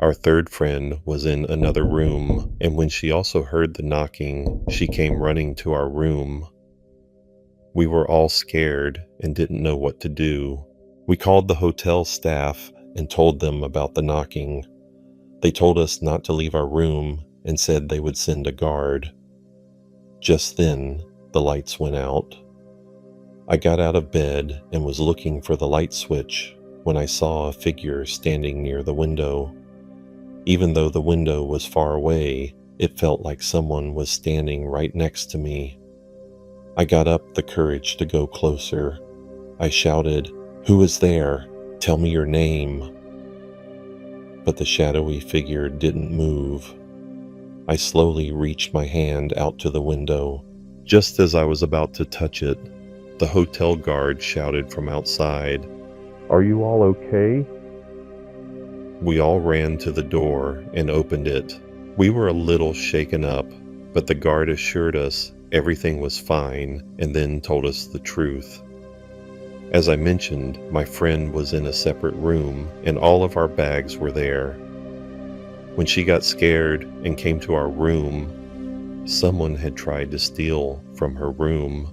Our third friend was in another room, and when she also heard the knocking, she came running to our room. We were all scared and didn't know what to do. We called the hotel staff and told them about the knocking. They told us not to leave our room and said they would send a guard. Just then, the lights went out. I got out of bed and was looking for the light switch when I saw a figure standing near the window. Even though the window was far away, it felt like someone was standing right next to me. I got up the courage to go closer. I shouted, "Who is there? Tell me your name." But the shadowy figure didn't move. I slowly reached my hand out to the window. Just as I was about to touch it, the hotel guard shouted from outside, "Are you all okay?" We all ran to the door and opened it. We were a little shaken up, but the guard assured us everything was fine and then told us the truth. As I mentioned, my friend was in a separate room and all of our bags were there. When she got scared and came to our room, someone had tried to steal from her room.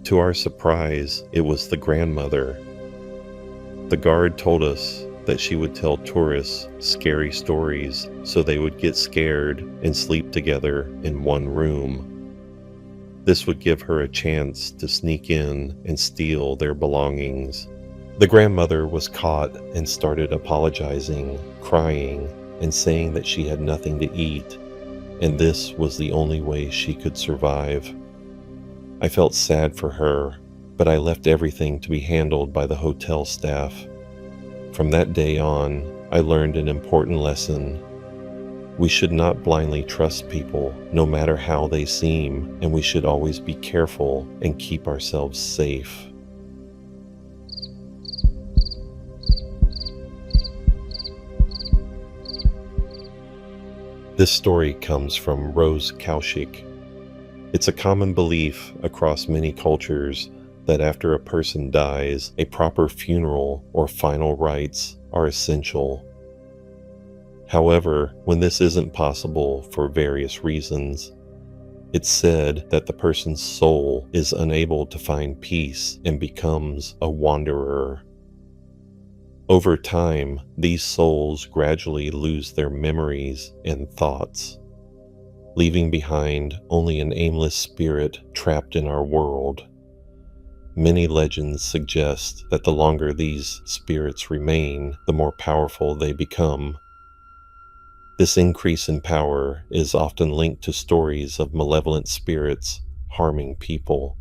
To our surprise, it was the grandmother. The guard told us that she would tell tourists scary stories so they would get scared and sleep together in one room. This would give her a chance to sneak in and steal their belongings. The grandmother was caught and started apologizing, crying, and saying that she had nothing to eat, and this was the only way she could survive. I felt sad for her, but I left everything to be handled by the hotel staff. From that day on, I learned an important lesson. We should not blindly trust people, no matter how they seem, and we should always be careful and keep ourselves safe. This story comes from Rose Kaushik. It's a common belief across many cultures that after a person dies, a proper funeral or final rites are essential. However, when this isn't possible for various reasons, it's said that the person's soul is unable to find peace and becomes a wanderer. Over time, these souls gradually lose their memories and thoughts, leaving behind only an aimless spirit trapped in our world. Many legends suggest that the longer these spirits remain, the more powerful they become. This increase in power is often linked to stories of malevolent spirits harming people.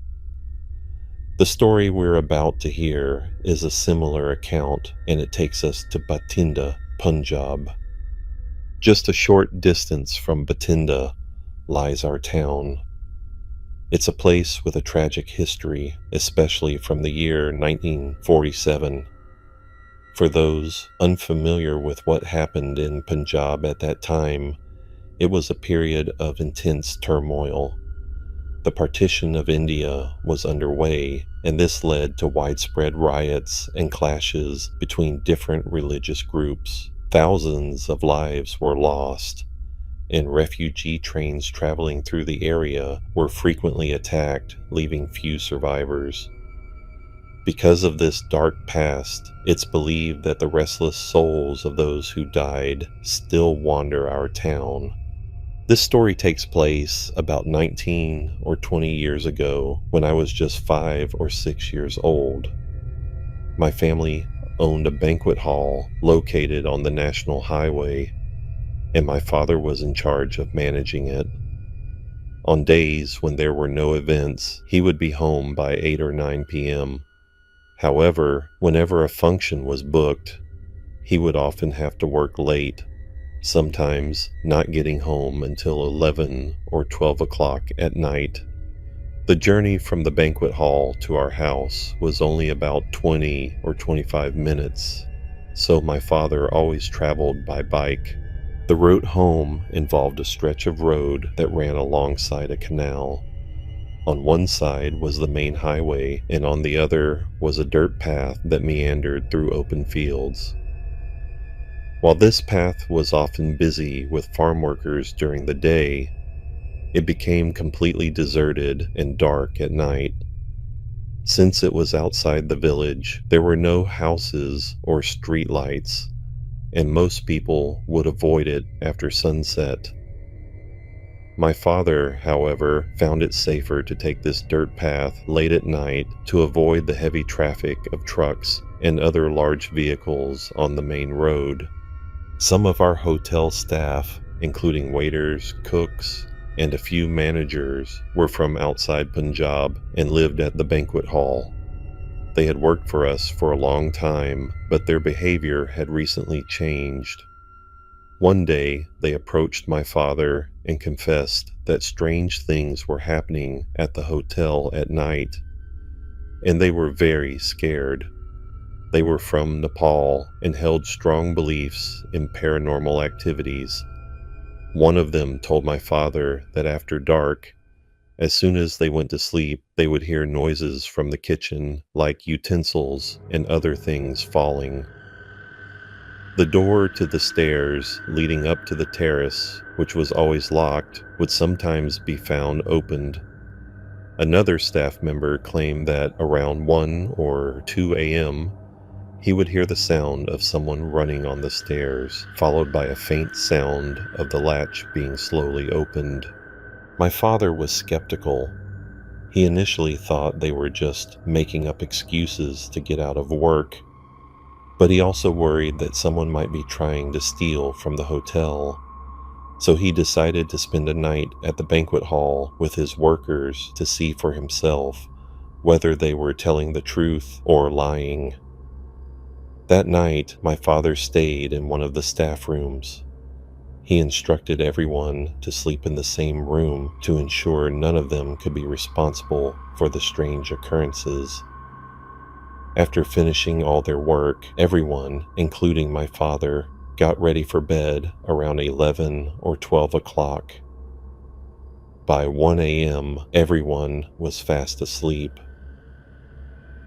The story we're about to hear is a similar account, and it takes us to Bathinda, Punjab. Just a short distance from Bathinda lies our town. It's a place with a tragic history, especially from the year 1947. For those unfamiliar with what happened in Punjab at that time, it was a period of intense turmoil. The partition of India was underway, and this led to widespread riots and clashes between different religious groups. Thousands of lives were lost, and refugee trains traveling through the area were frequently attacked, leaving few survivors. Because of this dark past, it's believed that the restless souls of those who died still wander our town. This story takes place about 19 or 20 years ago when I was just 5 or 6 years old. My family owned a banquet hall located on the National Highway, and my father was in charge of managing it. On days when there were no events, he would be home by 8 or 9 p.m. However, whenever a function was booked, he would often have to work late, sometimes not getting home until 11 or 12 o'clock at night. The journey from the banquet hall to our house was only about 20 or 25 minutes, so my father always traveled by bike. The route home involved a stretch of road that ran alongside a canal. On one side was the main highway, and on the other was a dirt path that meandered through open fields. While this path was often busy with farm workers during the day, it became completely deserted and dark at night. Since it was outside the village, there were no houses or street lights, and most people would avoid it after sunset. My father, however, found it safer to take this dirt path late at night to avoid the heavy traffic of trucks and other large vehicles on the main road. Some of our hotel staff, including waiters, cooks, and a few managers, were from outside Punjab and lived at the banquet hall. They had worked for us for a long time, but their behavior had recently changed. One day, they approached my father and confessed that strange things were happening at the hotel at night, and they were very scared. They were from Nepal and held strong beliefs in paranormal activities. One of them told my father that after dark, as soon as they went to sleep, they would hear noises from the kitchen, like utensils and other things falling. The door to the stairs leading up to the terrace, which was always locked, would sometimes be found opened. Another staff member claimed that around 1 or 2 a.m., he would hear the sound of someone running on the stairs, followed by a faint sound of the latch being slowly opened. My father was skeptical. He initially thought they were just making up excuses to get out of work, but he also worried that someone might be trying to steal from the hotel. So he decided to spend a night at the banquet hall with his workers to see for himself whether they were telling the truth or lying. That night, my father stayed in one of the staff rooms. He instructed everyone to sleep in the same room to ensure none of them could be responsible for the strange occurrences. After finishing all their work, everyone, including my father, got ready for bed around 11 or 12 o'clock. By 1 a.m., everyone was fast asleep.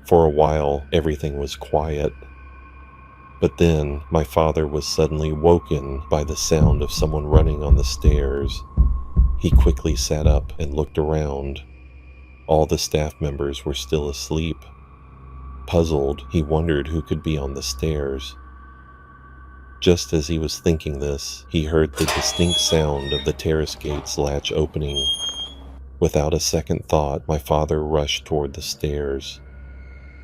For a while, everything was quiet. But then, my father was suddenly woken by the sound of someone running on the stairs. He quickly sat up and looked around. All the staff members were still asleep. Puzzled, he wondered who could be on the stairs. Just as he was thinking this, he heard the distinct sound of the terrace gate's latch opening. Without a second thought, my father rushed toward the stairs.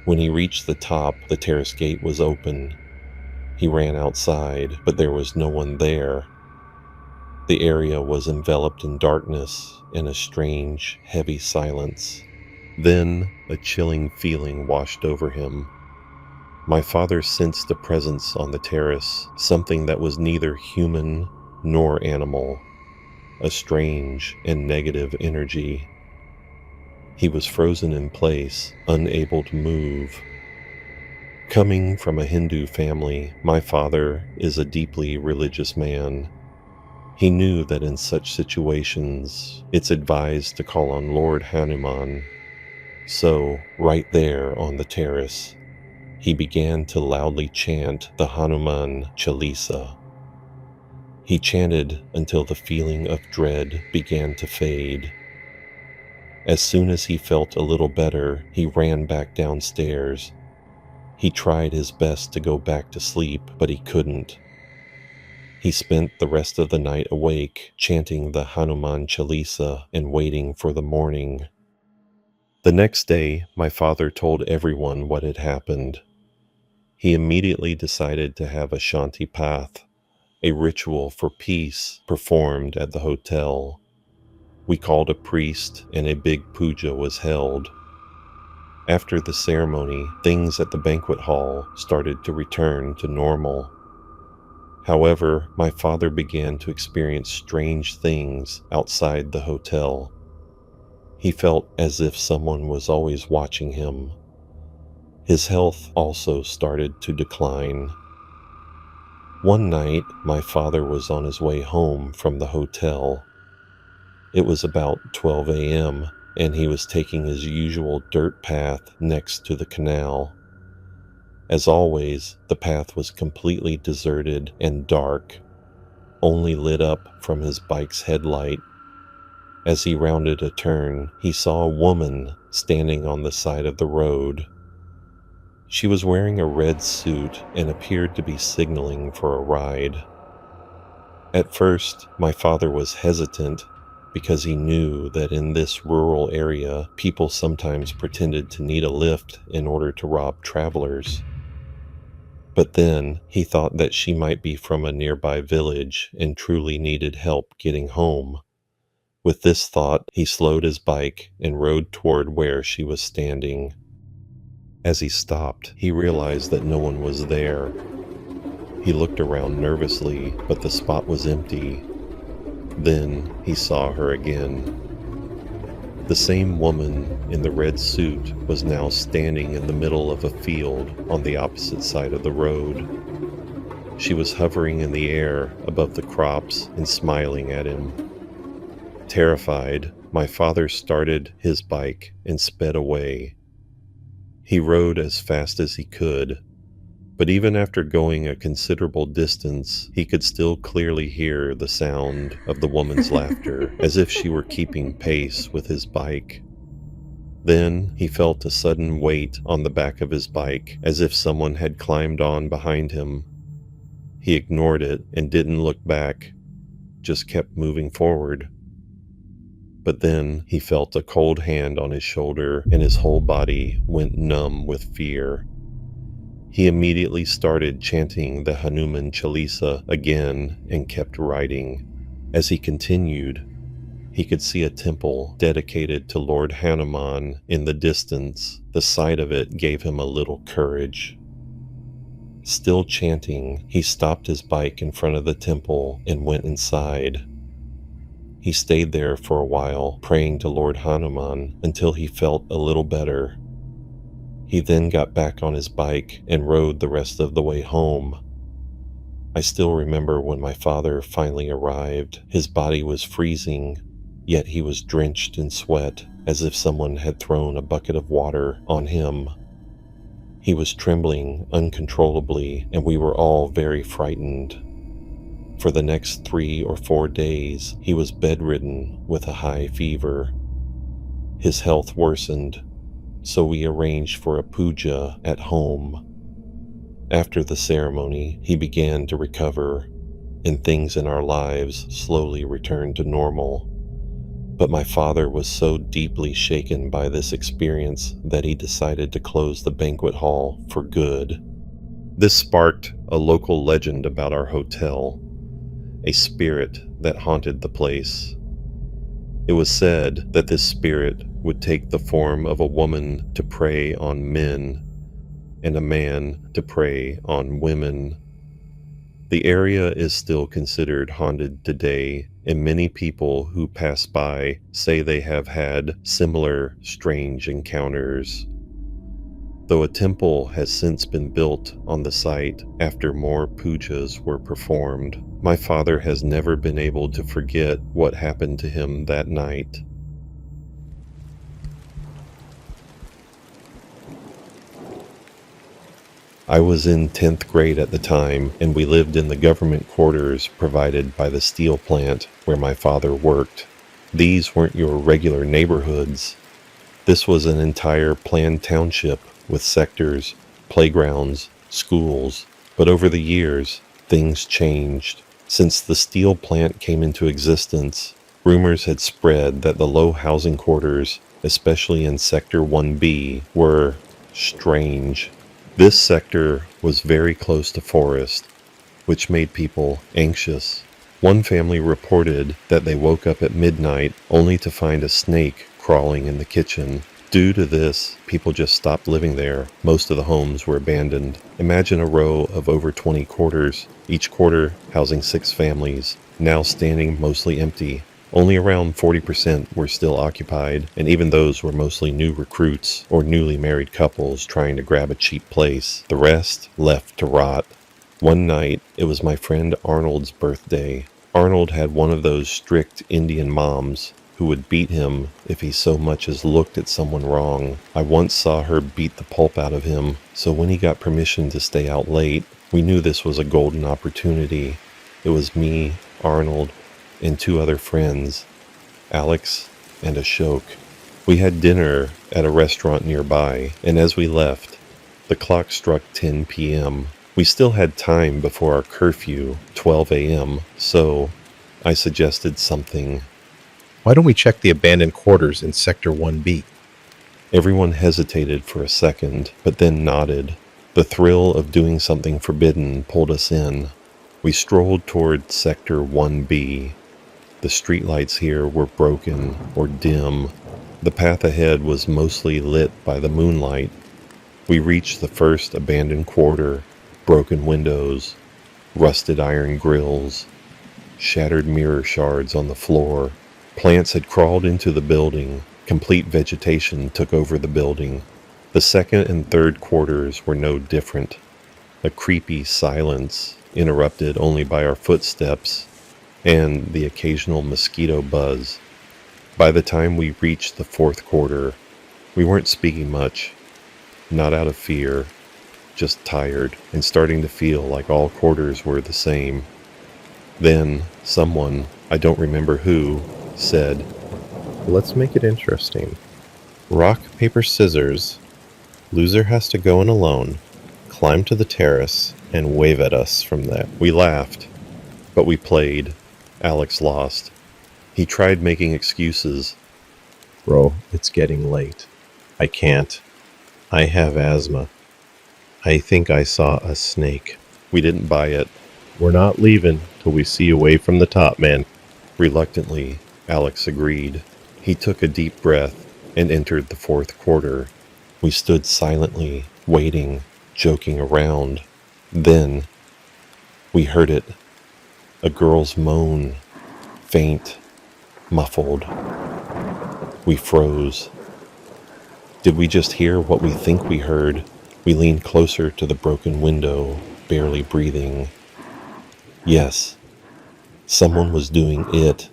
When he reached the top, the terrace gate was open. He ran outside, but there was no one there. The area was enveloped in darkness and a strange, heavy silence. Then a chilling feeling washed over him. My father sensed a presence on the terrace, something that was neither human nor animal, a strange and negative energy. He was frozen in place, unable to move. Coming from a Hindu family, my father is a deeply religious man. He knew that in such situations, it's advised to call on Lord Hanuman. So, right there on the terrace, he began to loudly chant the Hanuman Chalisa. He chanted until the feeling of dread began to fade. As soon as he felt a little better, he ran back downstairs. He tried his best to go back to sleep, but he couldn't. He spent the rest of the night awake, chanting the Hanuman Chalisa and waiting for the morning. The next day, my father told everyone what had happened. He immediately decided to have a Shanti Path, a ritual for peace, performed at the hotel. We called a priest and a big puja was held. After the ceremony, things at the banquet hall started to return to normal. However, my father began to experience strange things outside the hotel. He felt as if someone was always watching him. His health also started to decline. One night, my father was on his way home from the hotel. It was about 12 a.m., and he was taking his usual dirt path next to the canal. As always, the path was completely deserted and dark, only lit up from his bike's headlight. As he rounded a turn, he saw a woman standing on the side of the road. She was wearing a red suit and appeared to be signaling for a ride. At first, my father was hesitant because he knew that in this rural area, people sometimes pretended to need a lift in order to rob travelers. But then he thought that she might be from a nearby village and truly needed help getting home. With this thought, he slowed his bike and rode toward where she was standing. As he stopped, he realized that no one was there. He looked around nervously, but the spot was empty. Then he saw her again. The same woman in the red suit was now standing in the middle of a field on the opposite side of the road. She was hovering in the air above the crops and smiling at him. Terrified, my father started his bike and sped away. He rode as fast as he could, but even after going a considerable distance, he could still clearly hear the sound of the woman's laughter, as if she were keeping pace with his bike. Then he felt a sudden weight on the back of his bike, as if someone had climbed on behind him. He ignored it and didn't look back, just kept moving forward. But then he felt a cold hand on his shoulder and his whole body went numb with fear. He immediately started chanting the Hanuman Chalisa again and kept riding. As he continued, he could see a temple dedicated to Lord Hanuman in the distance. The sight of it gave him a little courage. Still chanting, he stopped his bike in front of the temple and went inside. He stayed there for a while, praying to Lord Hanuman until he felt a little better. He then got back on his bike and rode the rest of the way home. I still remember when my father finally arrived. His body was freezing, yet he was drenched in sweat, as if someone had thrown a bucket of water on him. He was trembling uncontrollably, and we were all very frightened. For the next 3 or 4 days, he was bedridden with a high fever. His health worsened, so we arranged for a puja at home. After the ceremony, he began to recover, and things in our lives slowly returned to normal. But my father was so deeply shaken by this experience that he decided to close the banquet hall for good. This sparked a local legend about our hotel, a spirit that haunted the place. It was said that this spirit would take the form of a woman to prey on men and a man to prey on women. The area is still considered haunted today, and many people who pass by say they have had similar strange encounters. Though a temple has since been built on the site after more pujas were performed. My father has never been able to forget what happened to him that night. I was in 10th grade at the time, and we lived in the government quarters provided by the steel plant where my father worked. These weren't your regular neighborhoods. This was an entire planned township with sectors, playgrounds, schools. But over the years, things changed. Since the steel plant came into existence, rumors had spread that the low housing quarters, especially in Sector 1B, were strange. This sector was very close to forest, which made people anxious. One family reported that they woke up at midnight only to find a snake crawling in the kitchen. Due to this, people just stopped living there. Most of the homes were abandoned. Imagine a row of over 20 quarters, each quarter housing 6 families, now standing mostly empty. Only around 40% were still occupied, and even those were mostly new recruits or newly married couples trying to grab a cheap place. The rest left to rot. One night, it was my friend Arnold's birthday. Arnold had one of those strict Indian moms who would beat him if he so much as looked at someone wrong. I once saw her beat the pulp out of him, so when he got permission to stay out late, we knew this was a golden opportunity. It was me, Arnold, and 2 other friends, Alex and Ashok. We had dinner at a restaurant nearby, and as we left, the clock struck 10 p.m. We still had time before our curfew, 12 a.m., so I suggested something. Why don't we check the abandoned quarters in Sector 1B? Everyone hesitated for a second, but then nodded. The thrill of doing something forbidden pulled us in. We strolled toward Sector 1B. The streetlights here were broken or dim. The path ahead was mostly lit by the moonlight. We reached the first abandoned quarter. Broken windows, rusted iron grills, shattered mirror shards on the floor. Plants had crawled into the building. Complete vegetation took over the building. The second and third quarters were no different. A creepy silence, interrupted only by our footsteps and the occasional mosquito buzz. By the time we reached the fourth quarter, we weren't speaking much, not out of fear, just tired and starting to feel like all quarters were the same. Then someone, I don't remember who, said, Let's make it interesting. Rock, paper, scissors. Loser has to go in alone, climb to the terrace, and wave at us from there. We laughed, but we played. Alex lost. He tried making excuses. Bro, it's getting late. I can't. I have asthma. I think I saw a snake. We didn't buy it. We're not leaving till we see a way from the top, man. Reluctantly, Alex agreed. He took a deep breath and entered the fourth quarter. We stood silently, waiting, joking around. Then, we heard it. A girl's moan, faint, muffled. We froze. Did we just hear what we think we heard? We leaned closer to the broken window, barely breathing. Yes, someone was doing it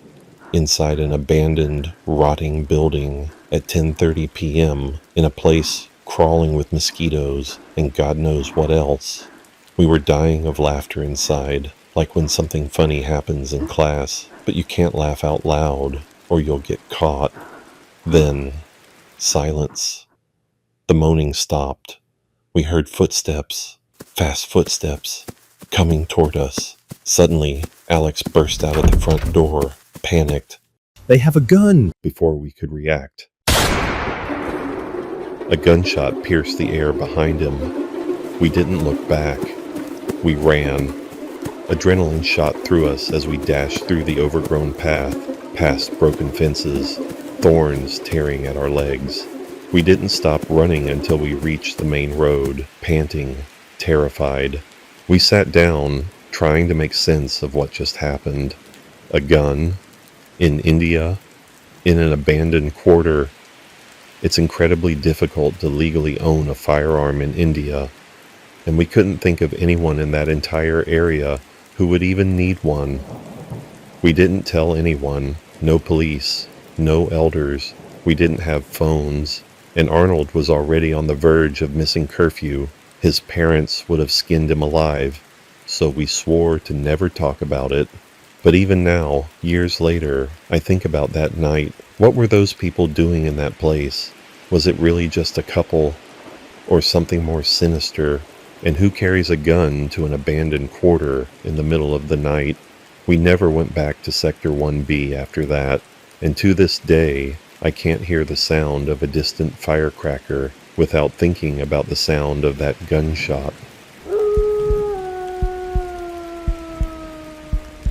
inside an abandoned, rotting building at 10:30 p.m. in a place crawling with mosquitoes and God knows what else. We were dying of laughter inside, like when something funny happens in class, but you can't laugh out loud or you'll get caught. Then, silence. The moaning stopped. We heard footsteps, fast footsteps, coming toward us. Suddenly, Alex burst out of the front door, panicked. They have a gun! Before we could react, a gunshot pierced the air behind him. We didn't look back. We ran. Adrenaline shot through us as we dashed through the overgrown path, past broken fences, thorns tearing at our legs. We didn't stop running until we reached the main road, panting, terrified. We sat down, trying to make sense of what just happened. A gun? In India? In an abandoned quarter? It's incredibly difficult to legally own a firearm in India, and we couldn't think of anyone in that entire area Who would even need one? We didn't tell anyone. No police. No elders. We didn't have phones. And Arnold was already on the verge of missing curfew. His parents would have skinned him alive. So we swore to never talk about it. But even now, years later, I think about that night. What were those people doing in that place? Was it really just a couple? Or something more sinister? And who carries a gun to an abandoned quarter in the middle of the night? We never went back to Sector 1B after that. And to this day, I can't hear the sound of a distant firecracker without thinking about the sound of that gunshot.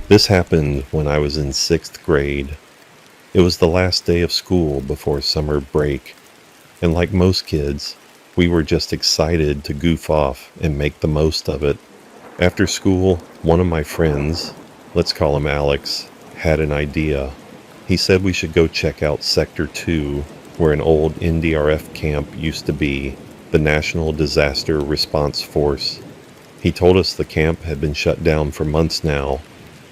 This happened when I was in 6th grade. It was the last day of school before summer break, and like most kids, we were just excited to goof off and make the most of it. After school, one of my friends, let's call him Alex, had an idea. He said we should go check out Sector 2, where an old NDRF camp used to be, the National Disaster Response Force. He told us the camp had been shut down for months now,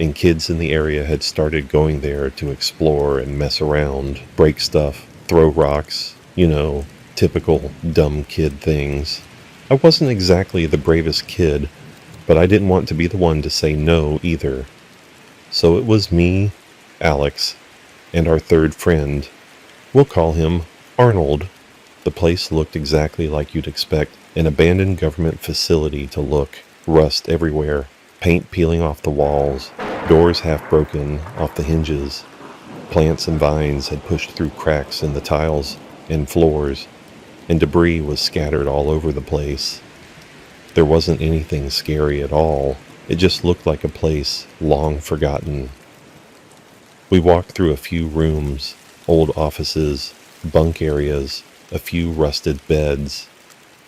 and kids in the area had started going there to explore and mess around, break stuff, throw rocks, typical dumb kid things. I wasn't exactly the bravest kid, but I didn't want to be the one to say no either. So it was me, Alex, and our third friend. We'll call him Arnold. The place looked exactly like you'd expect an abandoned government facility to look. Rust everywhere, paint peeling off the walls, doors half broken off the hinges. Plants and vines had pushed through cracks in the tiles and floors, and debris was scattered all over the place. There wasn't anything scary at all. It just looked like a place long forgotten. We walked through a few rooms, old offices, bunk areas, a few rusted beds,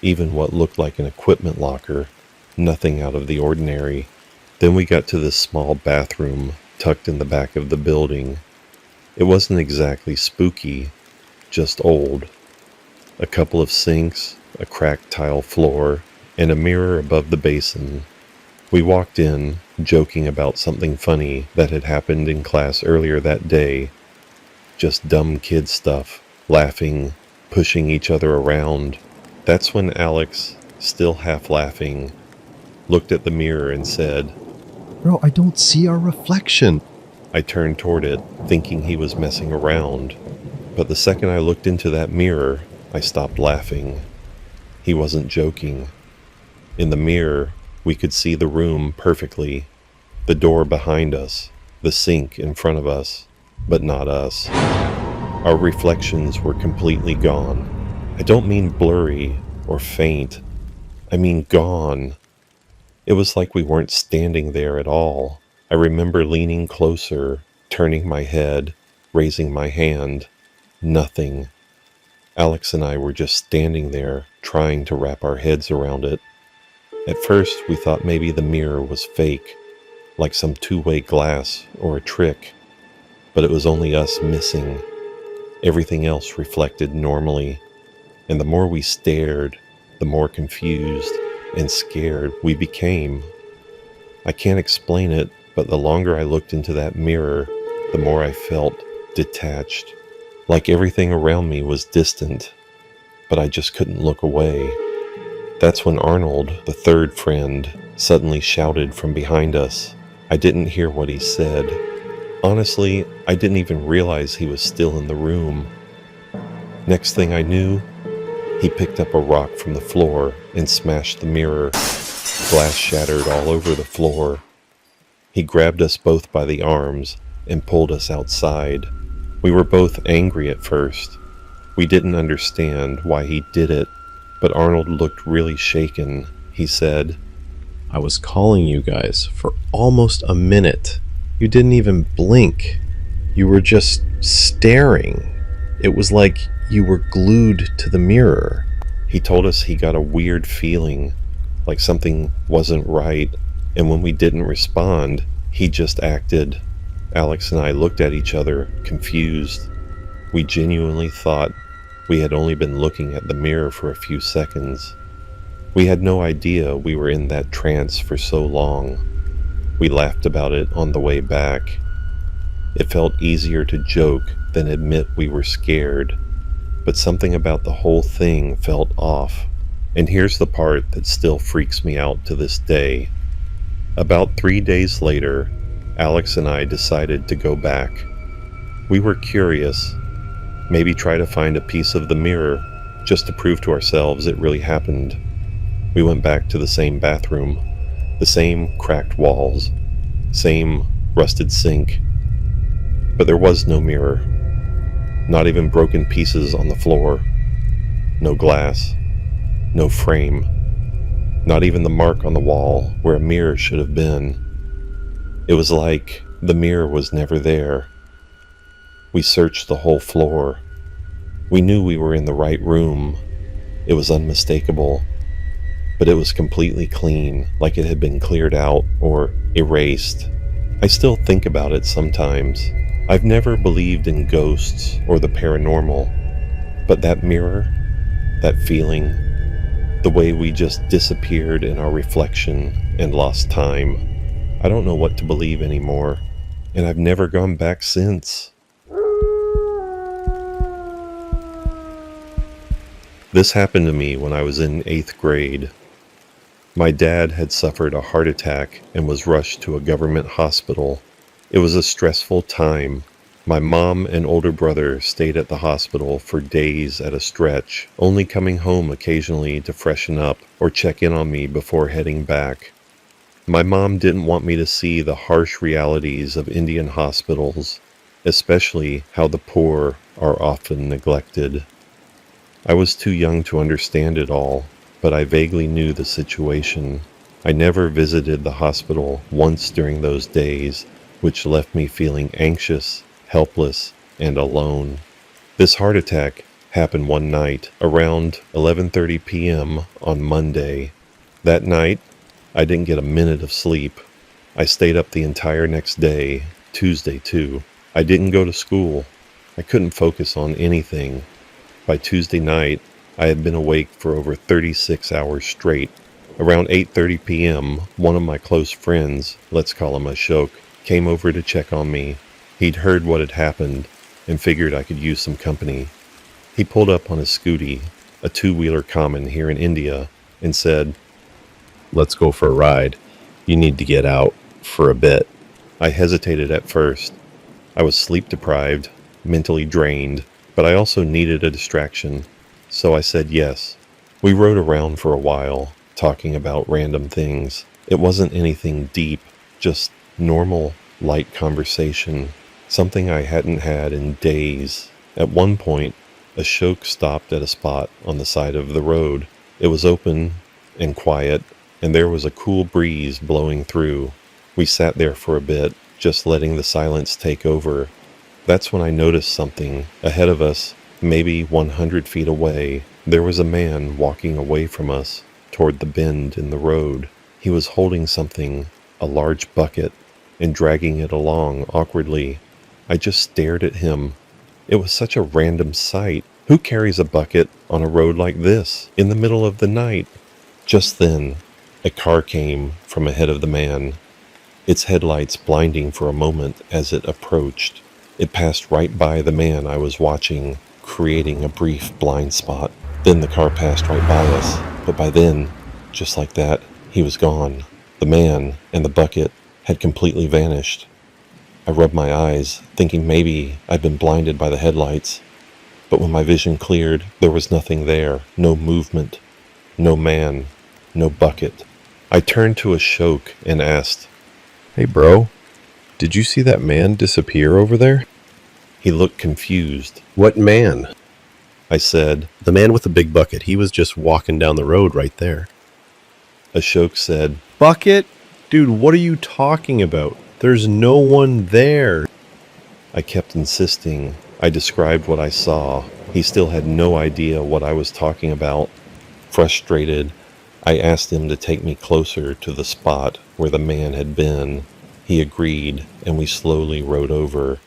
even what looked like an equipment locker, nothing out of the ordinary. Then we got to this small bathroom tucked in the back of the building. It wasn't exactly spooky, just old. A couple of sinks, a cracked tile floor, and a mirror above the basin. We walked in, joking about something funny that had happened in class earlier that day. Just dumb kid stuff, laughing, pushing each other around. That's when Alex, still half laughing, looked at the mirror and said, "Bro, I don't see our reflection." I turned toward it, thinking he was messing around. But the second I looked into that mirror, I stopped laughing. He wasn't joking. In the mirror, we could see the room perfectly. The door behind us, the sink in front of us, but not us. Our reflections were completely gone. I don't mean blurry or faint. I mean gone. It was like we weren't standing there at all. I remember leaning closer, turning my head, raising my hand. Nothing. Alex and I were just standing there, trying to wrap our heads around it. At first, we thought maybe the mirror was fake, like some two-way glass or a trick. But it was only us missing. Everything else reflected normally. And the more we stared, the more confused and scared we became. I can't explain it, but the longer I looked into that mirror, the more I felt detached, like everything around me was distant, but I just couldn't look away. That's when Arnold, the third friend, suddenly shouted from behind us. I didn't hear what he said. Honestly, I didn't even realize he was still in the room. Next thing I knew, he picked up a rock from the floor and smashed the mirror. Glass shattered all over the floor. He grabbed us both by the arms and pulled us outside. We were both angry at first. We didn't understand why he did it, but Arnold looked really shaken. He said, "I was calling you guys for almost a minute. You didn't even blink. You were just staring. It was like you were glued to the mirror." He told us he got a weird feeling, like something wasn't right, and when we didn't respond, he just acted. Alex and I looked at each other, confused. We genuinely thought we had only been looking at the mirror for a few seconds. We had no idea we were in that trance for so long. We laughed about it on the way back. It felt easier to joke than admit we were scared, but something about the whole thing felt off. And here's the part that still freaks me out to this day. About 3 days later, Alex and I decided to go back. We were curious, maybe try to find a piece of the mirror, just to prove to ourselves it really happened. We went back to the same bathroom, the same cracked walls, same rusted sink, but there was no mirror, not even broken pieces on the floor, no glass, no frame, not even the mark on the wall where a mirror should have been. It was like the mirror was never there. We searched the whole floor. We knew we were in the right room. It was unmistakable, but it was completely clean, like it had been cleared out or erased. I still think about it sometimes. I've never believed in ghosts or the paranormal, but that mirror, that feeling, the way we just disappeared in our reflection and lost time, I don't know what to believe anymore, and I've never gone back since. This happened to me when I was in 8th grade. My dad had suffered a heart attack and was rushed to a government hospital. It was a stressful time. My mom and older brother stayed at the hospital for days at a stretch, only coming home occasionally to freshen up or check in on me before heading back. My mom didn't want me to see the harsh realities of Indian hospitals, especially how the poor are often neglected. I was too young to understand it all, but I vaguely knew the situation. I never visited the hospital once during those days, which left me feeling anxious, helpless, and alone. This heart attack happened one night around 11:30 p.m. on Monday. That night, I didn't get a minute of sleep. I stayed up the entire next day, Tuesday too. I didn't go to school. I couldn't focus on anything. By Tuesday night, I had been awake for over 36 hours straight. Around 8:30 p.m., one of my close friends, let's call him Ashok, came over to check on me. He'd heard what had happened and figured I could use some company. He pulled up on his scooty, a two-wheeler common here in India, and said, "Let's go for a ride. You need to get out for a bit." I hesitated at first. I was sleep-deprived, mentally drained, but I also needed a distraction, so I said yes. We rode around for a while, talking about random things. It wasn't anything deep, just normal, light conversation, something I hadn't had in days. At one point, Ashok stopped at a spot on the side of the road. It was open and quiet, and there was a cool breeze blowing through. We sat there for a bit, just letting the silence take over. That's when I noticed something. Ahead of us, maybe 100 feet away, there was a man walking away from us, toward the bend in the road. He was holding something, a large bucket, and dragging it along awkwardly. I just stared at him. It was such a random sight. Who carries a bucket on a road like this, in the middle of the night? Just then, a car came from ahead of the man, its headlights blinding for a moment as it approached. It passed right by the man I was watching, creating a brief blind spot. Then the car passed right by us, but by then, just like that, he was gone. The man and the bucket had completely vanished. I rubbed my eyes, thinking maybe I'd been blinded by the headlights, but when my vision cleared, there was nothing there, no movement, no man, no bucket. I turned to Ashok and asked, "Hey bro, did you see that man disappear over there?" He looked confused. "What man?" I said, "The man with the big bucket. He was just walking down the road right there." Ashok said, "Bucket? Dude, what are you talking about? There's no one there." I kept insisting. I described what I saw. He still had no idea what I was talking about. Frustrated, I asked him to take me closer to the spot where the man had been. He agreed, and we slowly rode over.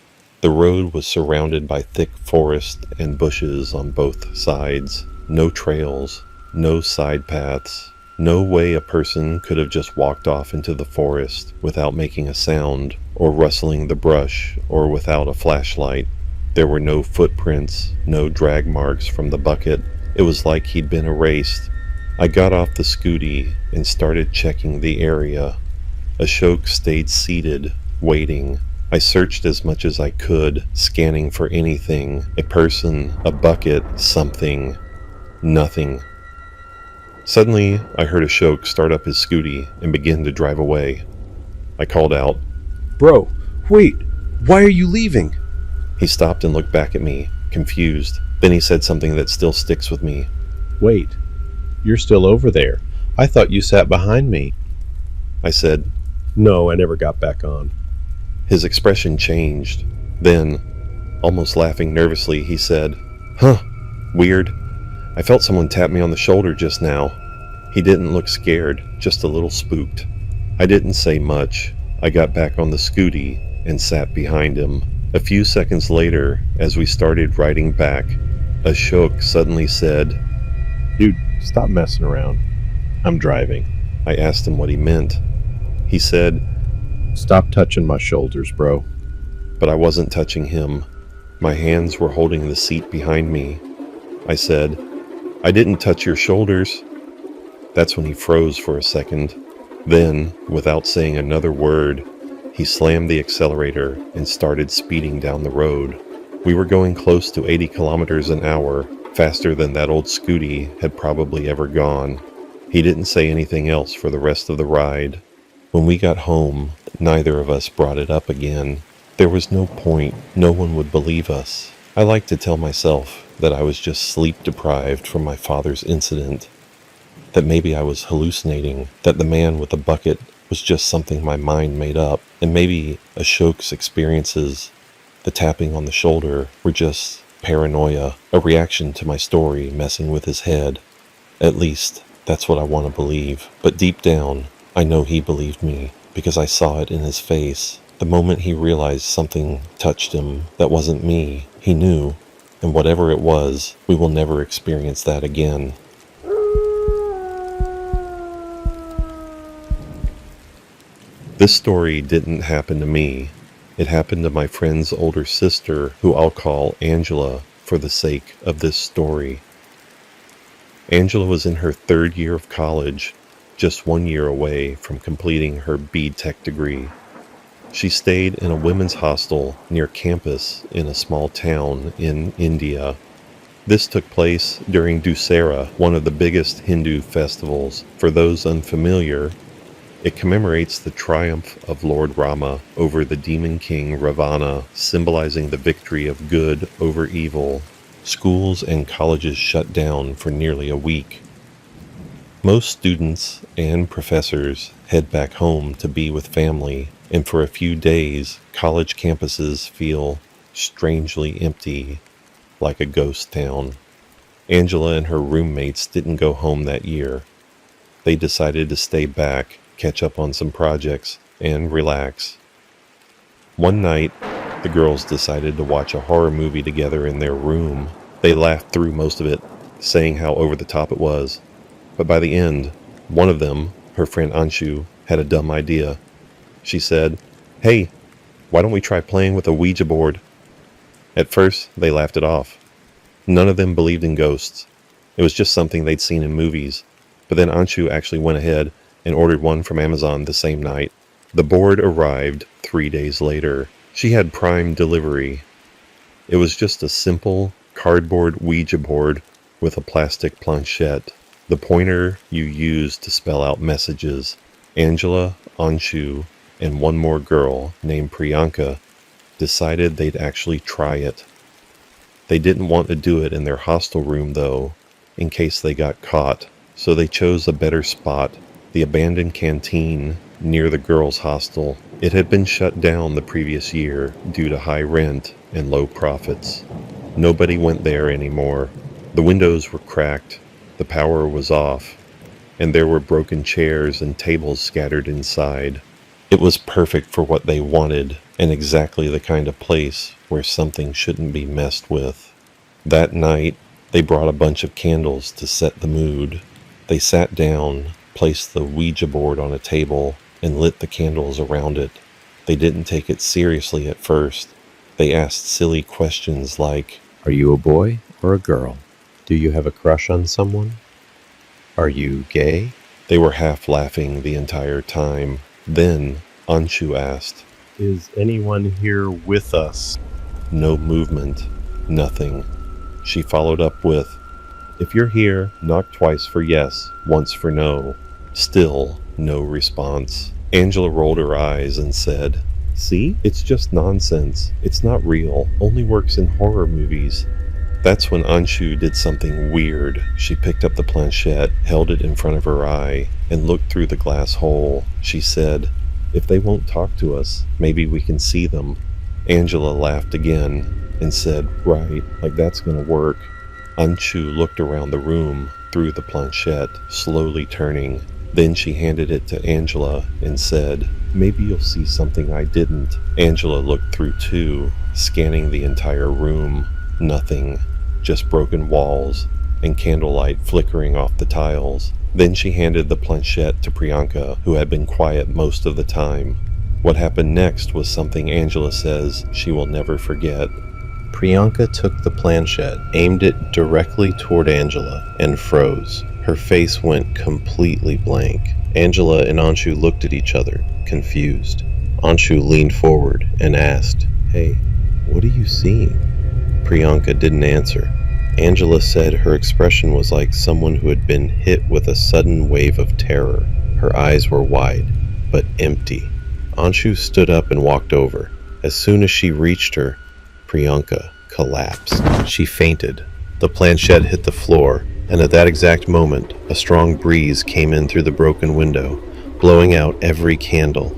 The road was surrounded by thick forest and bushes on both sides. No trails, no side paths, No way a person could have just walked off into the forest without making a sound, or rustling the brush, or without a flashlight. There were no footprints, no drag marks from the bucket. It was like he'd been erased. I got off the scooty and started checking the area. Ashok stayed seated, waiting. I searched as much as I could, scanning for anything, a person, a bucket, something. Nothing. Suddenly, I heard Ashok start up his scooty and begin to drive away. I called out, "Bro, wait! Why are you leaving?" He stopped and looked back at me, confused. Then he said something that still sticks with me. "Wait, you're still over there. I thought you sat behind me." I said, "No, I never got back on." His expression changed. Then, almost laughing nervously, he said, "Huh, weird. I felt someone tap me on the shoulder just now." He didn't look scared, just a little spooked. I didn't say much. I got back on the scooty and sat behind him. A few seconds later, as we started riding back, Ashok suddenly said, "Dude, stop messing around. I'm driving." I asked him what he meant. He said, "Stop touching my shoulders, bro." but I wasn't touching him. My hands were holding the seat behind me. I said, "I didn't touch your shoulders." That's when he froze for a second. Then, without saying another word, he slammed the accelerator and started speeding down the road. We were going close to 80 kilometers an hour, faster than that old scooty had probably ever gone. He didn't say anything else for the rest of the ride. When we got home, neither of us brought it up again. There was no point. No one would believe us. I like to tell myself that I was just sleep deprived from my father's incident, that maybe I was hallucinating, that the man with the bucket was just something my mind made up, and maybe Ashok's experiences, the tapping on the shoulder, were just paranoia, a reaction to my story messing with his head. At least, that's what I want to believe. But deep down, I know he believed me, because I saw it in his face. The moment he realized something touched him that wasn't me, he knew, and whatever it was, we will never experience that again. This story didn't happen to me. It happened to my friend's older sister, who I'll call Angela for the sake of this story. Angela was in her 3rd year of college, just 1 year away from completing her B.Tech degree. She stayed in a women's hostel near campus in a small town in India. This took place during Dussehra, one of the biggest Hindu festivals. For those unfamiliar, it commemorates the triumph of Lord Rama over the demon king Ravana, symbolizing the victory of good over evil. Schools and colleges shut down for nearly a week. Most students and professors head back home to be with family, and for a few days, college campuses feel strangely empty, like a ghost town. Angela and her roommates didn't go home that year. They decided to stay back, catch up on some projects, and relax. One night, the girls decided to watch a horror movie together in their room. They laughed through most of it, saying how over the top it was. But by the end, one of them, her friend Anshu, had a dumb idea. She said, "Hey, why don't we try playing with a Ouija board?" At first, they laughed it off. None of them believed in ghosts. It was just something they'd seen in movies. But then Anshu actually went ahead and ordered one from Amazon the same night. The board arrived 3 days later. She had Prime delivery. It was just a simple cardboard Ouija board with a plastic planchette. The pointer you used to spell out messages. Angela, Anshu, and one more girl named Priyanka decided they'd actually try it. They didn't want to do it in their hostel room though, in case they got caught, so they chose a better spot, the abandoned canteen near the girls' hostel. It had been shut down the previous year due to high rent and low profits. Nobody went there anymore. The windows were cracked, the power was off, and there were broken chairs and tables scattered inside. It was perfect for what they wanted, and exactly the kind of place where something shouldn't be messed with. That night, they brought a bunch of candles to set the mood. They sat down, placed the Ouija board on a table, and lit the candles around it. They didn't take it seriously at first. They asked silly questions like, "Are you a boy or a girl? Do you have a crush on someone? Are you gay?" They were half laughing the entire time. Then Anshu asked, "Is anyone here with us?" No movement, nothing. She followed up with, "If you're here, knock twice for yes, once for no." Still no response. Angela rolled her eyes and said, "See, it's just nonsense. It's not real. Only works in horror movies." That's when Anshu did something weird. She picked up the planchette, held it in front of her eye, and looked through the glass hole. She said, "If they won't talk to us, maybe we can see them." Angela laughed again and said, "Right, like that's gonna work." Anshu looked around the room through the planchette, slowly turning. Then she handed it to Angela and said, "Maybe you'll see something I didn't." Angela looked through too, scanning the entire room. Nothing, just broken walls and candlelight flickering off the tiles. Then she handed the planchette to Priyanka, who had been quiet most of the time. What happened next was something Angela says she will never forget. Priyanka took the planchette, aimed it directly toward Angela, and froze. Her face went completely blank. Angela and Anshu looked at each other, confused. Anshu leaned forward and asked, "Hey, what are you seeing?" Priyanka didn't answer. Angela said her expression was like someone who had been hit with a sudden wave of terror. Her eyes were wide, but empty. Anshu stood up and walked over. As soon as she reached her, Priyanka collapsed. She fainted. The planchette hit the floor, and at that exact moment, a strong breeze came in through the broken window, blowing out every candle.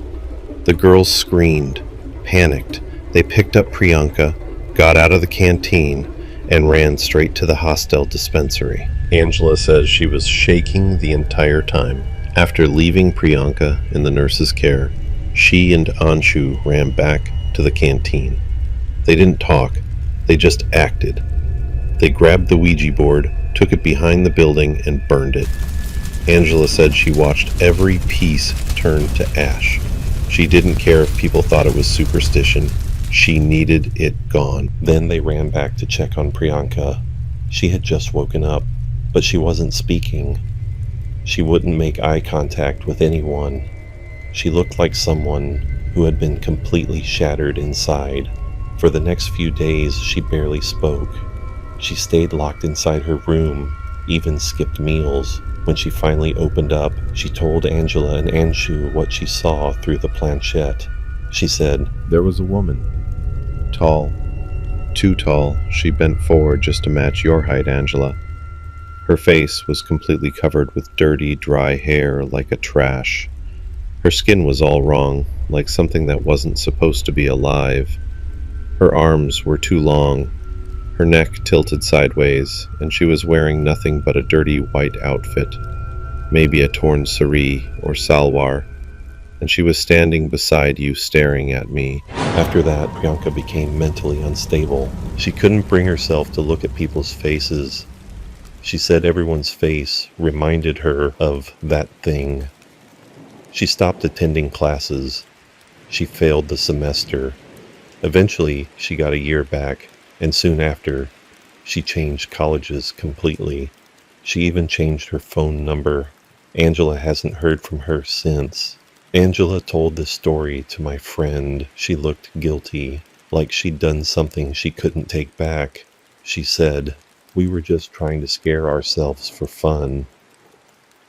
The girls screamed, panicked. They picked up Priyanka, got out of the canteen, and ran straight to the hostel dispensary. Angela says she was shaking the entire time. After leaving Priyanka in the nurse's care, she and Anshu ran back to the canteen. They didn't talk, they just acted. They grabbed the Ouija board, took it behind the building, and burned it. Angela said she watched every piece turn to ash. She didn't care if people thought it was superstition. She needed it gone. Then they ran back to check on Priyanka. She had just woken up, but she wasn't speaking. She wouldn't make eye contact with anyone. She looked like someone who had been completely shattered inside. For the next few days, she barely spoke. She stayed locked inside her room, even skipped meals. When she finally opened up, she told Angela and Anshu what she saw through the planchette. She said, "There was a woman. Tall. Too tall. She bent forward just to match your height, Angela. Her face was completely covered with dirty, dry hair like a trash. Her skin was all wrong, like something that wasn't supposed to be alive. Her arms were too long, her neck tilted sideways, and she was wearing nothing but a dirty white outfit, maybe a torn sari or salwar, and she was standing beside you staring at me." After that, Priyanka became mentally unstable. She couldn't bring herself to look at people's faces. She said everyone's face reminded her of that thing. She stopped attending classes. She failed the semester. Eventually, she got a year back, and soon after, she changed colleges completely. She even changed her phone number. Angela hasn't heard from her since. Angela told this story to my friend. She looked guilty, like she'd done something she couldn't take back. She said, "We were just trying to scare ourselves for fun,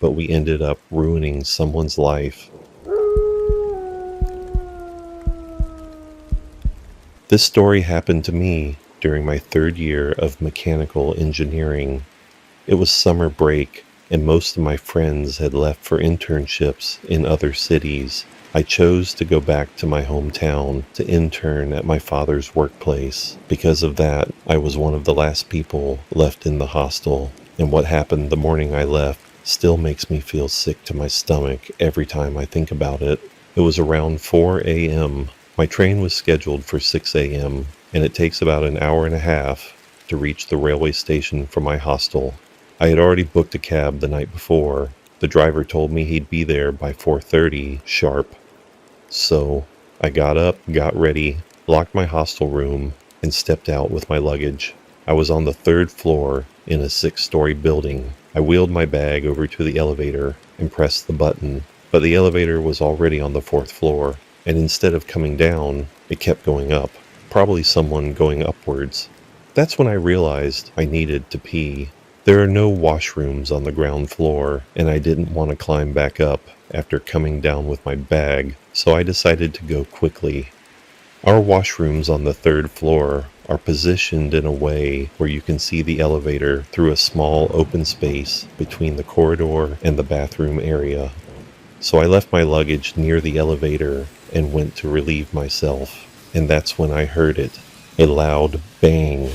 but we ended up ruining someone's life." This story happened to me during my third year of mechanical engineering. It was summer break, and most of my friends had left for internships in other cities. I chose to go back to my hometown to intern at my father's workplace. Because of that, I was one of the last people left in the hostel, and what happened the morning I left still makes me feel sick to my stomach every time I think about it. It was around 4 a.m. My train was scheduled for 6 a.m., and it takes about an hour and a half to reach the railway station from my hostel. I had already booked a cab the night before, The driver told me he'd be there by 4:30 sharp. So I got up, got ready, locked my hostel room, and stepped out with my luggage. I was on the 3rd floor in a 6-story building. I wheeled my bag over to the elevator and pressed the button, but the elevator was already on the 4th floor, and instead of coming down, it kept going up, probably someone going upwards. That's when I realized I needed to pee. There are no washrooms on the ground floor, and I didn't want to climb back up after coming down with my bag, so I decided to go quickly. Our washrooms on the 3rd floor are positioned in a way where you can see the elevator through a small open space between the corridor and the bathroom area. So I left my luggage near the elevator and went to relieve myself, and that's when I heard it. A loud bang,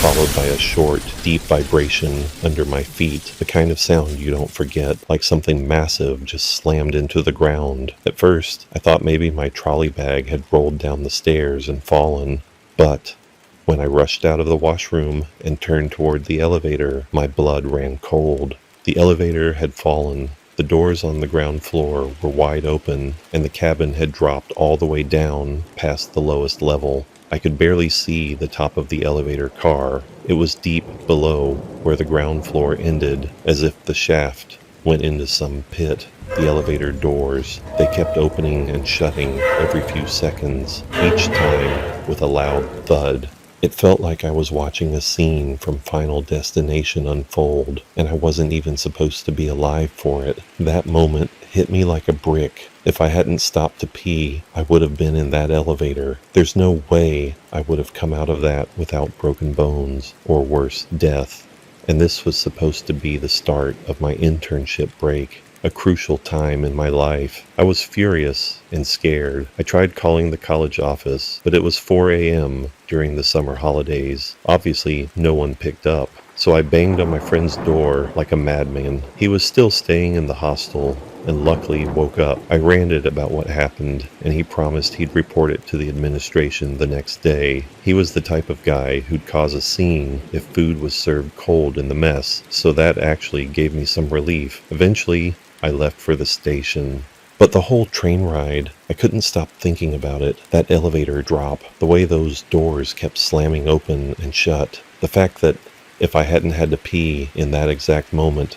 followed by a short, deep vibration under my feet, the kind of sound you don't forget, like something massive just slammed into the ground. At first, I thought maybe my trolley bag had rolled down the stairs and fallen, but when I rushed out of the washroom and turned toward the elevator, my blood ran cold. The elevator had fallen. The doors on the ground floor were wide open, and the cabin had dropped all the way down past the lowest level. I could barely see the top of the elevator car. It was deep below where the ground floor ended, as if the shaft went into some pit. The elevator doors, they kept opening and shutting every few seconds, each time with a loud thud. It felt like I was watching a scene from Final Destination unfold, and I wasn't even supposed to be alive for it. That moment hit me like a brick. If I hadn't stopped to pee, I would have been in that elevator. There's no way I would have come out of that without broken bones, or worse, death. And this was supposed to be the start of my internship break, a crucial time in my life. I was furious and scared. I tried calling the college office, but it was 4 a.m. during the summer holidays. Obviously, no one picked up. So I banged on my friend's door like a madman. He was still staying in the hostel and luckily woke up. I ranted about what happened, and he promised he'd report it to the administration the next day. He was the type of guy who'd cause a scene if food was served cold in the mess, so that actually gave me some relief. Eventually, I left for the station. But the whole train ride, I couldn't stop thinking about it. That elevator drop, the way those doors kept slamming open and shut, the fact that if I hadn't had to pee in that exact moment,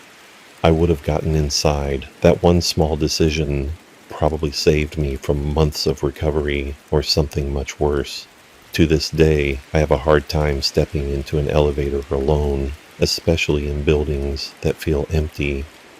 I would have gotten inside. That one small decision probably saved me from months of recovery or something much worse. To this day, I have a hard time stepping into an elevator alone, especially in buildings that feel empty